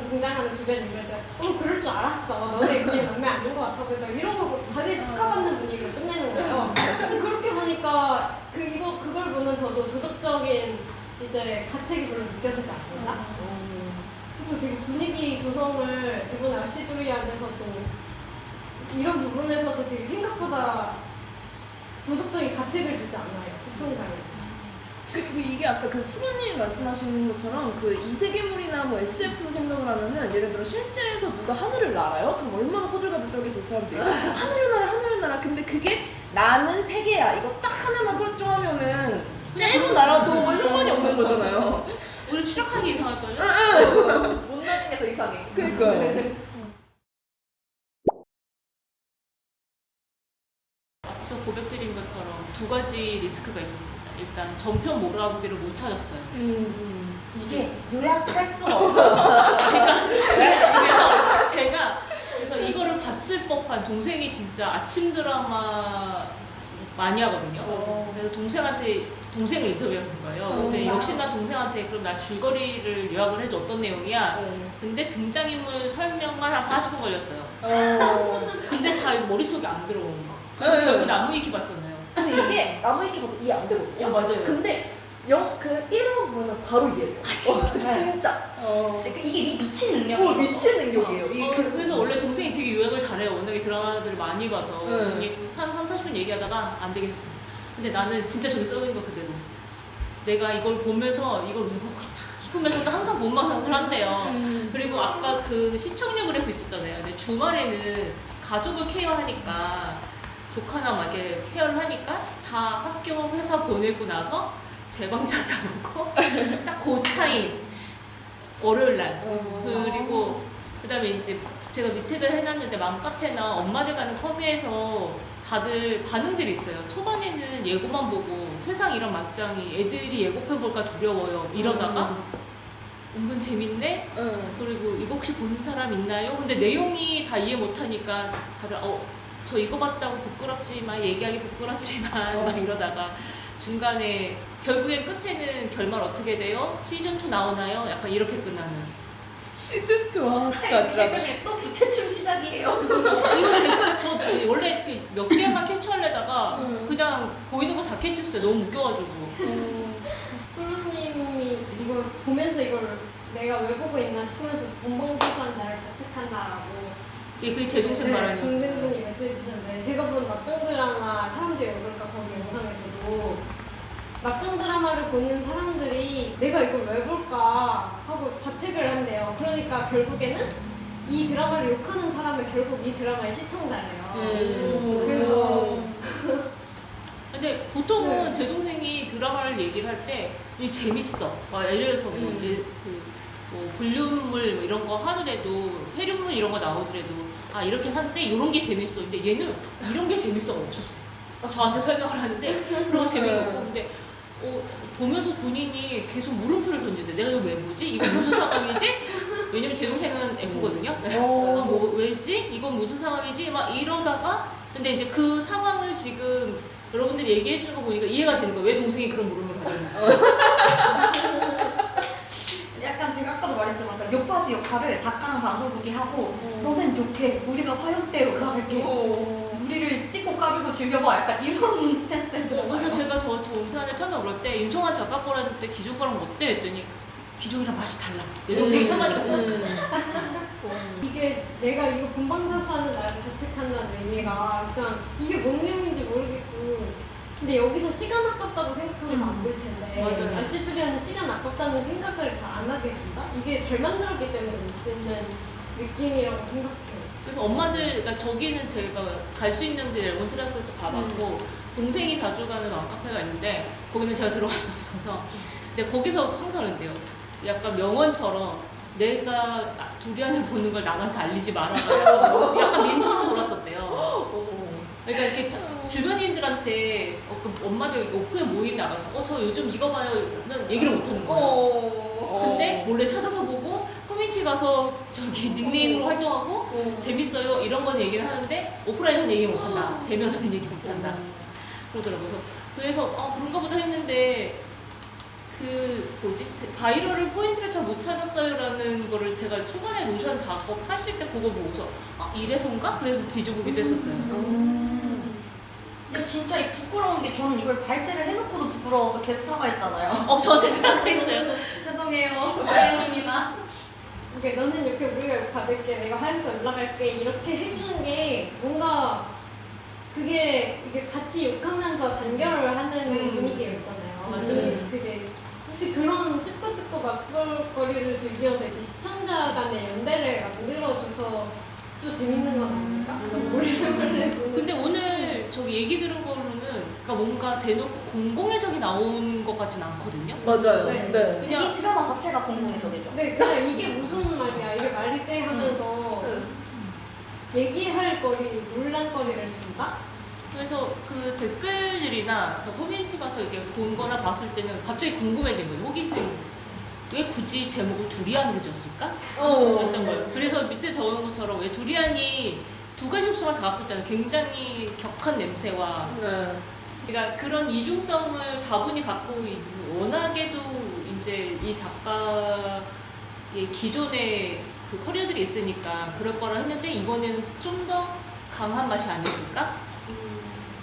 등장하는 주변 인물들 그럴 줄 알았어 너네 그냥 남매 아닌 것 같아 그래서 이런 거 다들 축하받는 분위기로 끝내는 거예요. 근데 그렇게 보니까 그걸 보면 저도 도덕적인 이제 가책이 별로 느껴지지 않는다. 그래서 되게 분위기 조성을 이번 RC조리 안에서도 이런 부분에서도 되게 생각보다 도덕적인 가책을 주지 않아요, 시청자에. 그리고 이게 아까 그 푸르님이 말씀하시는 것처럼 그 이세계물이나 뭐 SF로 생각을 하면은 예를 들어 실제에서 누가 하늘을 날아요? 그럼 얼마나 호들갑을 떨게 될 사람들이 하늘을 날아 근데 그게 나는 세계야 이거 딱 하나만 설정하면은 떼고 날아도 상관이 없는 거잖아요. 우리 추락하기 이상할걸요? 못 나는 게 더 이상해. 그러니까요. 앞서 고백드린 것처럼 두 가지 리스크가 있었습니다. 일단 전편 몰아보기를 못 찾았어요. 이게 요약할 수가 없어요. 그래서 이거를 봤을 법한 동생이 진짜 아침 드라마 많이 하거든요. 그래서 동생을 인터뷰한 거예요. 근데 역시나 동생한테 그럼 나 줄거리를 요약을 해줘 어떤 내용이야. 근데 등장인물 설명만 한 40분 걸렸어요. 근데 다 머릿속에 안 들어오는 거. 그래서 결국 나무위키 봤잖아요. 근데 이게 나무위키 봐도 이해 안 되거든요. 맞아요. 근데 그 1화 보면 바로 이해돼요. 진짜. 이게 미친 능력이에요. 미친 능력이에요. 그래서 원래 동생이 되게 요약을 잘해요. 워낙에 드라마들을 많이 봐서. 한 3, 40분 얘기하다가 안 되겠어. 근데 나는 진짜 저기 써있는 거 그대로. 내가 이걸 보면서 이걸 왜 보고 있다 싶으면서도 항상 본방사수를 한대요. 그리고 아까 그 시청률 그래프 있었잖아요. 근데 주말에는 가족을 케어하니까 조카나 막 이렇게 케어를 하니까 다 학교 회사 보내고 나서 제 방 찾아오고 딱 그 타임 월요일 날 그리고 그다음에 이제 제가 밑에도 해놨는데 맘카페나 엄마들 가는 커뮤에서 다들 반응들이 있어요. 초반에는 예고만 보고 세상 이런 막장이 애들이 예고편 볼까 두려워요 이러다가 은근 재밌네? 그리고 이거 혹시 보는 사람 있나요? 근데 내용이 다 이해 못하니까 다들 저 이거 봤다고 부끄럽지만 얘기하기 부끄럽지만 막 이러다가 중간에 결국엔 끝에는 결말 어떻게 돼요? 시즌2 나오나요? 약간 이렇게 끝나는. 시즌2 최근에 또 부채춤 시작이에요. 이거 댓글 저 원래 이렇게 몇 개만 캡처하려다가 그냥 보이는 거 다 캡처했어요. 너무 웃겨가지고. 푸르님이 이걸 보면서 이걸 내가 왜 보고 있나 싶으면서 본방사수한 날 예, 그게 제 동생 네, 말하는 동생분이 메시지 주셨는데 제가 본 막장 드라마 사람들이 오를까 거기 영상에서도 막장 드라마를 보는 사람들이 내가 이걸 왜 볼까 하고 자책을 한대요. 그러니까 결국에는 이 드라마를 욕하는 사람은 결국 이 드라마의 시청자래요. 그래서 근데 보통은 네. 제 동생이 드라마를 얘기를 할 때 재밌어. 막 예를 들어서 뭐 불륜물 뭐 이런 거 하더라도 폐륜물 이런 거 나오더라도 아 이렇게 한데 이런 게 재밌어. 근데 얘는 이런 게 재밌어가 없었어. 저한테 설명을 하는데 그런 거 재미가 없고 근데 보면서 본인이 계속 물음표를 던지는데 내가 이거 왜 보지? 이거 무슨 상황이지? 왜냐면 제 동생은 F거든요. 뭐 왜지? 이건 무슨 상황이지? 막 이러다가 근데 이제 그 상황을 지금 여러분들이 얘기해 주는 거 보니까 이해가 되는 거예요. 왜 동생이 그런 물음을 가졌는지. 약간 제가 아까도 말했지만 그러니까 욕하지 역할을 작가랑 방송국이 하고 너는 욕해 우리가 화염대에 올라갈게 우리를 찍고 까불고 즐겨봐 약간 이런 스탠스예요. 그래서 제가 저 울산에 처음에 올랐을 때 임성환 작가 거라 했을 때 기존 거랑 어때? 했더니 기존이랑 맛이 달라. 내 동생이 처음 하니까 그랬었어. 이게 내가 이거 본방사수하는 나를 자책한다는 의미가 그냥 이게 뭔 내용인지 모르겠고 근데 여기서 시간 아깝다고 생각하면 안 볼 텐데 맞아요. 알시주리아는 시간 아깝다는 생각을 다 안 하게 된다? 이게 잘 만들었기 때문에 드는 느낌이라고 생각해요. 그래서 엄마들, 그러니까 저기는 제가 갈 수 있는 데 몬트라스에서 가봤고 동생이 자주 가는 맘카페가 있는데 거기는 제가 들어갈 수 없어서 근데 거기서 항상 그런데요. 약간 명언처럼 내가 두리안을 보는 걸 남한테 알리지 말아봐요. 약간 밈처럼 돌았었대요. 그러니까 이렇게 주변인들한테 그 엄마들 오프에 모임 나가서 저 요즘 이거 봐요는 얘기를 못 하는 거예요. 근데 몰래 찾아서 보고 커뮤니티 가서 저기 닉네임으로 활동하고 재밌어요 이런 건 얘기를 하는데 오프라인에서는 얘기 못 한다. 대면으로는 얘기 못 한다. 그러더라고요. 그래서 그런가 보다 했는데 그 뭐지 바이럴을 포인트를 잘 못 찾았어요라는 거를 제가 초반에 노션 작업 하실 때 그거 보고서 이래서인가? 그래서 뒤져보기도 했었어요. 근데 진짜 이 부끄러운 게 저는 이걸 발제를 해놓고도 부끄러워서 계속 사과했잖아요. 저한테 생각했어요. 죄송해요. 사연입니다. 이게 너는 이렇게 우리가 받을게 내가 화염대 올라갈게 이렇게 해주는 게 뭔가 그게 이게 같이 욕하면서 단결을 하는 분위기가 있잖아요. 맞아요. 그게 혹시 그런 씹고 막걸거리를 즐겨서 이제 시청자 간의 연대를 만들어줘서 또 재밌는 건 아닐까? 근데 오늘 저기 얘기 들은 거로는 그러니까 뭔가 대놓고 공공의적이 나온 것 같진 않거든요. 맞아요. 네. 네. 이 드라마 자체가 공공의적이죠. 네, 그냥 이게 무슨 말이야? 이게 말이 돼 하면서 얘기할 거리, 논란거리를 준다? 그래서 그 댓글들이나 저 커뮤니티 가서 이렇게 본 거나 봤을 때는 갑자기 궁금해진 거예요. 호기심. 왜 굳이 제목을 두리안으로 지었을까? 했던 거예요. 그래서 밑에 적은 것처럼 왜 두리안이 두 가지 속성을 다 갖고 있잖아요. 굉장히 격한 냄새와 그러니까 그런 이중성을 다분히 갖고 워낙에도 이제 이 작가의 기존의 그 커리어들이 있으니까 그럴 거라 했는데 이번에는 좀 더 강한 맛이 아니었을까?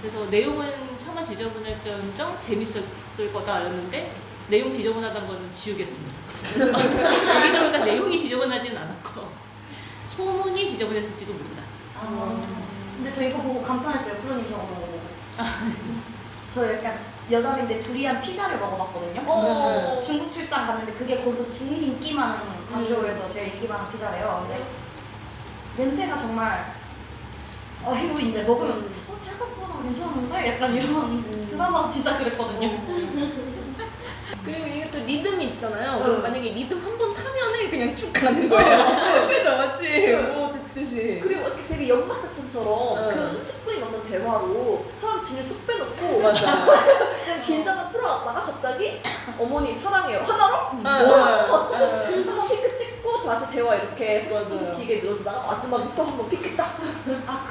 그래서 내용은 차마 지저분할지언정 재밌을 거다 이랬는데 내용 지저분하다는 거는 지우겠습니다. 여기 들어보니까 내용이 지저분하지는 않았고 소문이 지저분했을지도 모른다. 근데 저 이거 보고 감탄했어요. 프로님 저거 보고. 저 약간 여담인데 두리안 피자를 먹어봤거든요. 중국 출장 갔는데 그게 거기서 제일 인기 많은 광저우에서 제일 인기 많은 피자래요. 근데 냄새가 정말 이거 먹으면 생각보다 괜찮은데? 약간 이런 드라마가 진짜 그랬거든요. 그리고 이게 또 리듬이 있잖아요. 그래서 만약에 리듬 한 번 타면은 그냥 쭉 가는 거예요. 그죠? 마치 뭐 듣듯이. 그리고 되게 연막 작전처럼 그 30분이 넘는 대화로 사람 짐을 쏙 빼놓고 그냥 긴장을 풀어놨다가 갑자기 어머니 사랑해요 하나로 한번 피크 찍고 다시 대화 이렇게 30분 길게 늘어지다가 마지막에 또 한번 피크 딱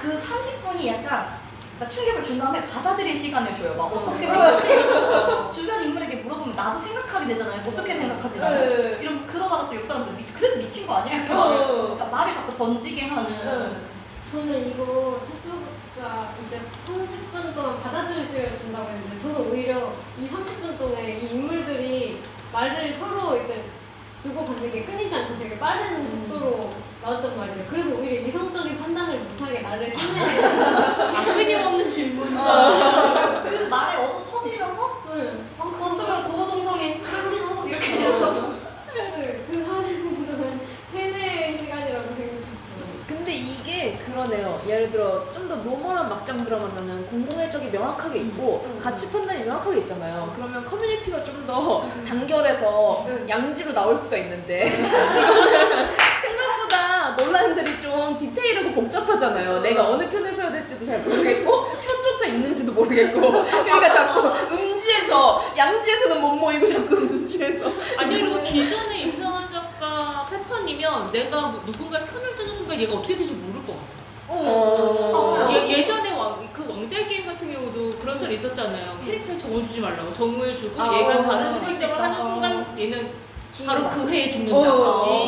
그 30분이 약간 충격을 준 다음에 받아들일 시간을 줘요. 막 어떻게 생각해? 주변 인물에게 물어보면 나도 생각하게 되잖아요. 어떻게 생각하지 나는? 이러면서 그러다가 또 욕하는데 그래도 미친 거 아니야? 그러니까 말을 자꾸 던지게 하는. 저는 이거 서주가 이제 30분 동안 받아들일 시간을 준다고 했는데 저는 오히려 이 30분 동안 이 인물들이 말을 서로 이제 주고받는 게 끊이지 않고 되게 빠른 속도로 나왔단 말이에요. 그래서 오히려 이성적인 판단 하는 질문. 그 말에 얻어 터지면서 그건 좀 고고동성애 그런지도 이렇게 되면서 그 40분은 세뇌의 시간이라고 생각해요. 근데 이게 그러네요. 예를 들어 좀 더 노멀한 막장 드라마면은 공공의적이 명확하게 있고 가치 판단이 명확하게 있잖아요. 그러면 커뮤니티가 좀 더 단결해서 양지로 나올 수가 있는데 생각보다 논란들이 좀 디테일하고 복잡하잖아요. 내가 어느 편에 서야 될지도 잘 모르겠고 편조차 있는지도 모르겠고 그러니까 자꾸 음지에서 양지에서는 못 모이고 자꾸 음지에서 아니 그리고 기존의 임성환 작가 패턴이면 내가 누군가의 편을 드는 순간 얘가 어떻게 될지 모를 것 같아. 예전에 그 왕좌의 게임 같은 경우도 그런 썰이 있었잖아요. 캐릭터에 정을 주지 말라고. 정을 주고 얘가 다른 선택을 하는 순간 얘는 바로 그 해에 죽는다.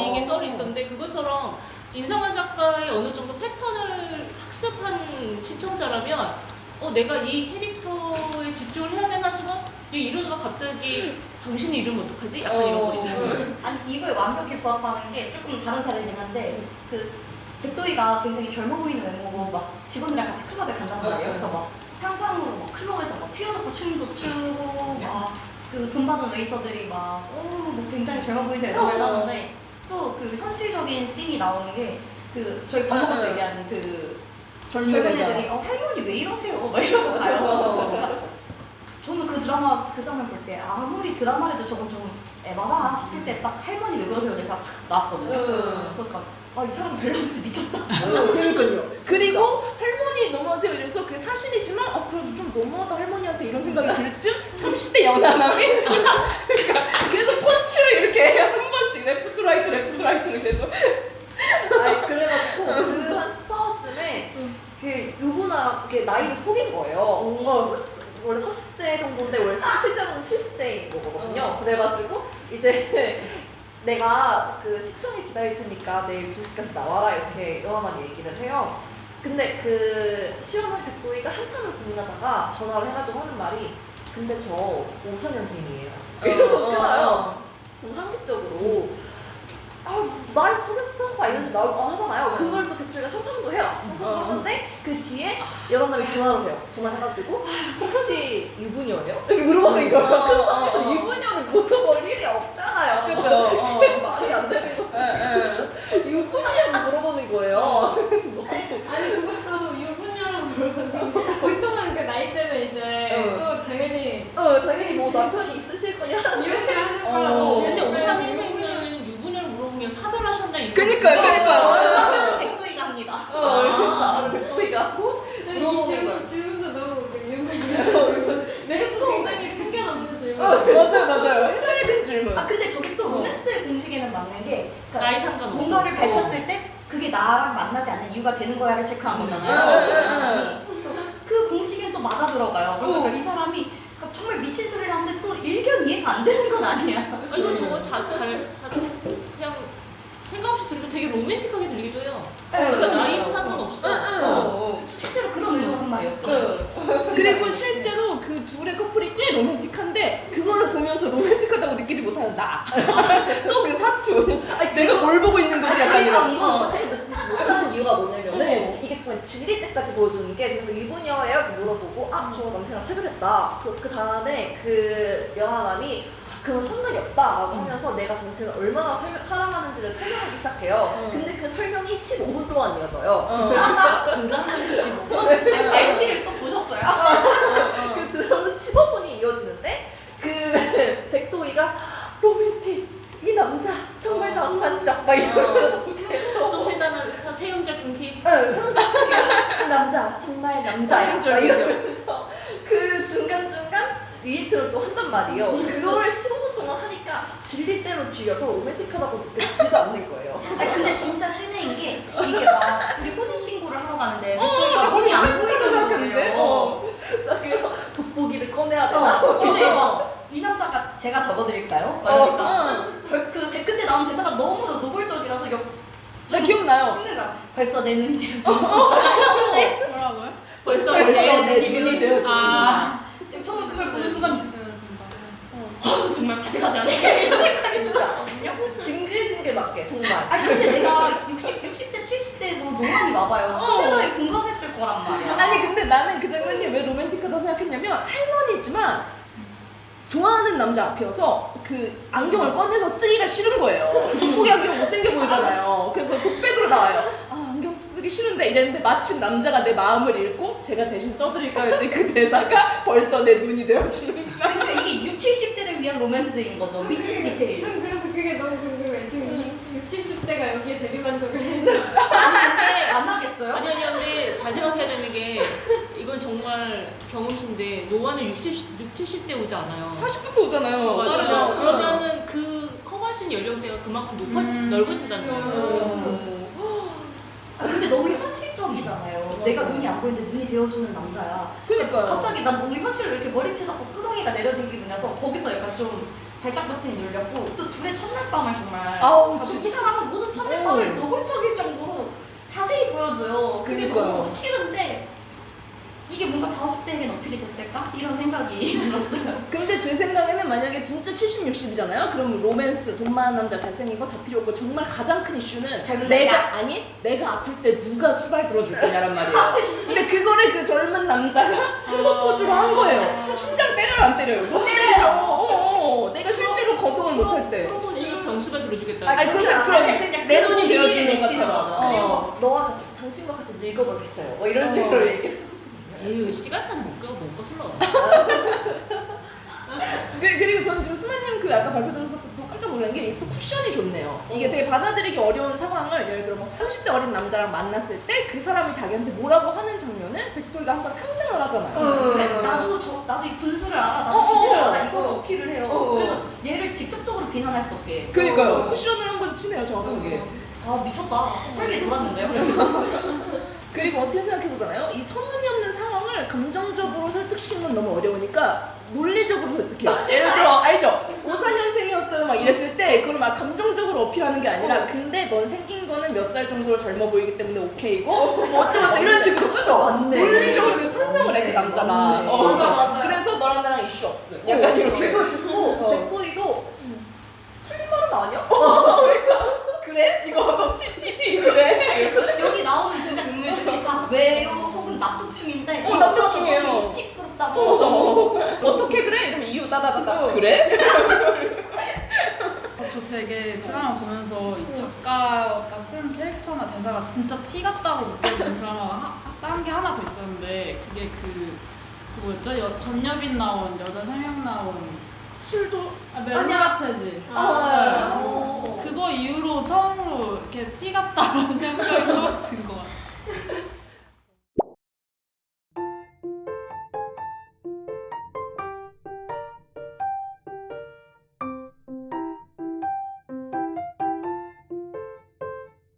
이게 썰이 있었는데 그것처럼 임성환 작가의 어느 정도 패턴을 학습한 시청자라면 내가 이 캐릭터에 집중을 해야 되나 순간 얘 이러다가 갑자기 정신을 잃으면 어떡하지? 약간 이런 거 있어요. 아니 이거에 완벽히 부합하는 게 조금 다른 사례긴 한데 그 백도이가 굉장히 젊어 보이는 외모고 막 직원들이랑 같이 클럽에 간단 말이에요. 그래서 막 상상으로 막 클럽에서 막 휘어잡고 춤도 추고 막 그 돈 받은 웨이터들이 뭐 굉장히 젊어 보이세요 이러고 하는데 또 그 현실적인 씬이 나오는 게 그 저희 방송에서 얘기하는 그 젊은 애들이 할머니 왜 이러세요? 막 이러고 가요. 저는 그 드라마 그 장면 볼 때 아무리 드라마라도 저건 좀 에바다 싶을 때 딱 할머니 왜 그러세요? 내가 딱 나왔거든요. 그래서 이 사람 밸런스 미쳤다. 그러니까요. 그리고 할머니 넘어가세요 이래서 그게 사실이지만 그래도 좀 너무하다 할머니한테 이런 생각이 들 쯤 30대 연하남이 그러니까 계속 펀치를 이렇게 한 번씩 레프트 라이트를 계속 그래가지고 그 한 14화쯤에 그 유부나 이렇게 나이를 속인 거예요. 원래 40대 정도인데 원래 실제로는 70대인 거거든요. 그래가지고 이제 내가 그 10초에 기다릴 테니까 내일 2시까지 나와라 이렇게 연하남이 얘기를 해요. 근데 그 시어머니 백도이가 한참을 고민하다가 전화를 해가지고 하는 말이 근데 저 54년생이에요. 이러고 끊어요. 좀 상식적으로 날 속였어? 막 이런 식으로 하잖아요. 그걸 또 백조가 상상도 해요. 상상도 하는데 그 뒤에 연하남이 전화를 해요. 전화해가지고 혹시 유부녀예요? 이렇게 물어보는 거예요. 그래서 유부녀를 물어볼 일이 없잖아요. 그죠. 그게 말이 안 되는 유부녀를 물어보는 거예요. 아니 그것도 유부녀라고 물어봤는데 보통은 그 나이 때문에 이제 또 당연히 당연히 뭐 남편이 있으실 거냐 이렇게 하실 거라고. 근데 오사님생님은 유부녀를 물어보면 사별하셨나 이거. 그니까요. 그 남편은 백도이가 합니다. 백도이가 하고 이 질문도 너무 유부녀. 내가 굉장히 편견 없는 질문. 맞아요. 헷갈리는 질문. 근데 저게 또 로맨스의 공식에는 맞는 게 나이 상관없어. 뭔가를 밝혔을 때 그게 나랑 만나지 않는 이유가 되는 거야를 체크한 거잖아요. 그래서 그 공식엔 또 맞아 들어가요. 그래서 이 사람이 정말 미친 소리를 하는데 또 일견 이해가 안 되는 건 아니야. 이거 저거 그냥 생각 없이 들으면 되게 로맨틱하게 들리기도 해요. 그러니까 나이는 상관없어. 실제로 그런 의도로 한 말이었어. 그리고 실제로 그 둘의 커플이 꽤 로맨틱한데 그거를 보면서 로맨틱하다고 느끼지 못하는 나. 또 그 사투. 내가 뭘 보고 있는 거지 약간 이런 이런. 느끼지 못하는 이유가 뭐냐면은 이게 정말 질릴 때까지 보여주는 게 그래서 유부녀예요? 물어보고 저 남편이랑 사귀었다. 그 다음에 그 연하남이 그런 상관이 없다라고 하면서 내가 당신을 얼마나 사랑하는지를 설명하기 시작해요. 근데 그 설명이 15분 동안 이어져요. 드라마에서 15분? LT를 또 보셨어요? 그 드라마 15분이 이어지는데 그 백도이가 로맨틱 이 남자 정말 낭만적 막 이러면서 또 세음절 끊기? 이 남자 정말 남자야 막 이러면서 그 중간중간 리액트를 또 한단 말이에요. 그거를 15분 동안 하니까 질릴 대로 질려서 로맨틱하다고 느껴지지도 않는 거예요. 근데 진짜 세뇌인 게 이게 막 둘이 혼인신고를 하러 가는데 백도이가 혼이 안 보이는 거예요. 나 그래서 돋보기를 꺼내야 되나? 근데 막 이 남자가 제가 적어드릴까요? 그러니까 그 그때 나온 대사가 너무 노골적이라서 나 기억나요. 벌써 내 눈이 되어서 뭐라고요? 벌써 내 이제 눈이 되어서 아. 처음 그걸 보는 순간 그렇습니다. 정말 바지 가지 않네. 진짜 징글징글 맞게 정말. 근데 내가 60대 70대 뭐 노안이 와봐요. 그때서야 공감했을 거란 말이야. 아니 근데 나는 그 장면이 뭐냐면 할머니지만 좋아하는 남자 앞이어서 그 안경을 꺼내서 쓰기가 싫은 거예요. 돋보기 안경 못생겨 보이잖아요. 그래서 독백으로 나와요. 아, 안경 쓰기 싫은데 이랬는데 마침 남자가 내 마음을 읽고 제가 대신 써드릴까요? 했더니 그 대사가 벌써 내 눈이 되어주는구나. 근데 이게 60, 70대를 위한 로맨스인 거죠. 미친 디테일. 전 그래서 그게 너무 궁금해. 지금 60, 70대가 여기에 대리만족을 했는데 근데 만나겠어요? 아니 근데 잘 생각해야 되는 게 이건 정말 경험치인데 노아는 60, 70대 오지 않아요. 40부터 오잖아요. 맞아요. 그러면은 그 커버할 수 있는 연령대가 그만큼 넓어진다는 거예요. 근데 너무 현실적이잖아요. 내가 눈이 안 보이는데 눈이 되어주는 남자야. 그러니까요. 갑자기 난 너무 현실로 이렇게 머리채 잡고 끄덩이가 내려진 기분이라서 거기서 약간 좀 발작 버튼이 눌렸고 또 둘의 첫날 밤을 정말 아우, 이 사람은 모든 첫날 밤을 노골적일 정도로 자세히 보여줘요. 그게 그러니까요. 너무 싫은데 이게 뭔가 40대에겐 어필이 됐을까? 이런 생각이 들었어요. 근데 제 생각에는 만약에 진짜 70, 60이잖아요? 그럼 로맨스, 돈 많은 남자, 잘생긴 거 다 필요 없고 정말 가장 큰 이슈는 젊은 내가 아플 때 누가 수발 들어줄 거냐란 말이에요. 근데 그거를 그 젊은 남자가 프로포즈로 한 거예요. 심장 때려요, 안 때려요? 못 때려요. 내가 실제로 거동을 못할 때. 이거 병수가 들어주겠다. 아니 그러면 내 눈이 되어주는 것처럼. 그리고 막 너와 당신과 같이 늙어가겠어요. 뭐 이런 식으로 얘기. 에휴 시간차는 못 거슬러. 그리고 저는 지금 수만님 그 아까 발표 들어서 또 깜짝 놀란 게 또 쿠션이 좋네요. 이게 되게 받아들이기 어려운 상황을 예를 들어 뭐 30대 어린 남자랑 만났을 때 그 사람이 자기한테 뭐라고 하는 장면을 백돌이가 한번 상상을 하잖아요. 근데 나도 이 분수를 알아, 나도 기질을 알아, 이걸 어필을 해요. 그래서 얘를 직접적으로 비난할 수 없게. 그러니까요. 쿠션을 한번 치네요, 정확하게. 아 미쳤다. 설계 놀았는데요? 그리고 어떻게 생각해보잖아요. 이 터무니없는 상황을 감정적으로 설득시키는 건 너무 어려우니까 논리적으로 설득해요. 예를 들어 알죠? 54년생이었어요 막 이랬을 때 그걸 막 감정적으로 어필하는 게 아니라 근데 넌 생긴 거는 몇 살 정도로 젊어 보이기 때문에 오케이고 뭐 어쩌고저쩌고 이런 식으로 그죠? 맞네. 논리적으로 이렇게 설명을 해 그 남자가. 맞네. 맞아. 그래서 너랑 나랑 이슈 없음. 약간 이렇게. 그걸 듣고 백도이도 틀린 말은 아니야? 그래? 이거 너 TTT 그래? 여기 나오는 진짜 인물들이 다 외로 혹은 납득충인데 납득충이에요. 팁스럽다고. 맞아. 어떻게 그래? 이러면 이유 따다다다. 그래? 저 되게 드라마 보면서 이 작가가 쓴 캐릭터나 대사가 진짜 티 같다고 느껴지는 드라마가 다른 게 하나 더 있었는데 그게 그 뭐였죠? 전여빈 나온 여자 3명 나온 술도 멜로라 체질. 아. 그거 이후로 처음으로 이렇게 티 같다라는 생각이 처음 든 것 같아요.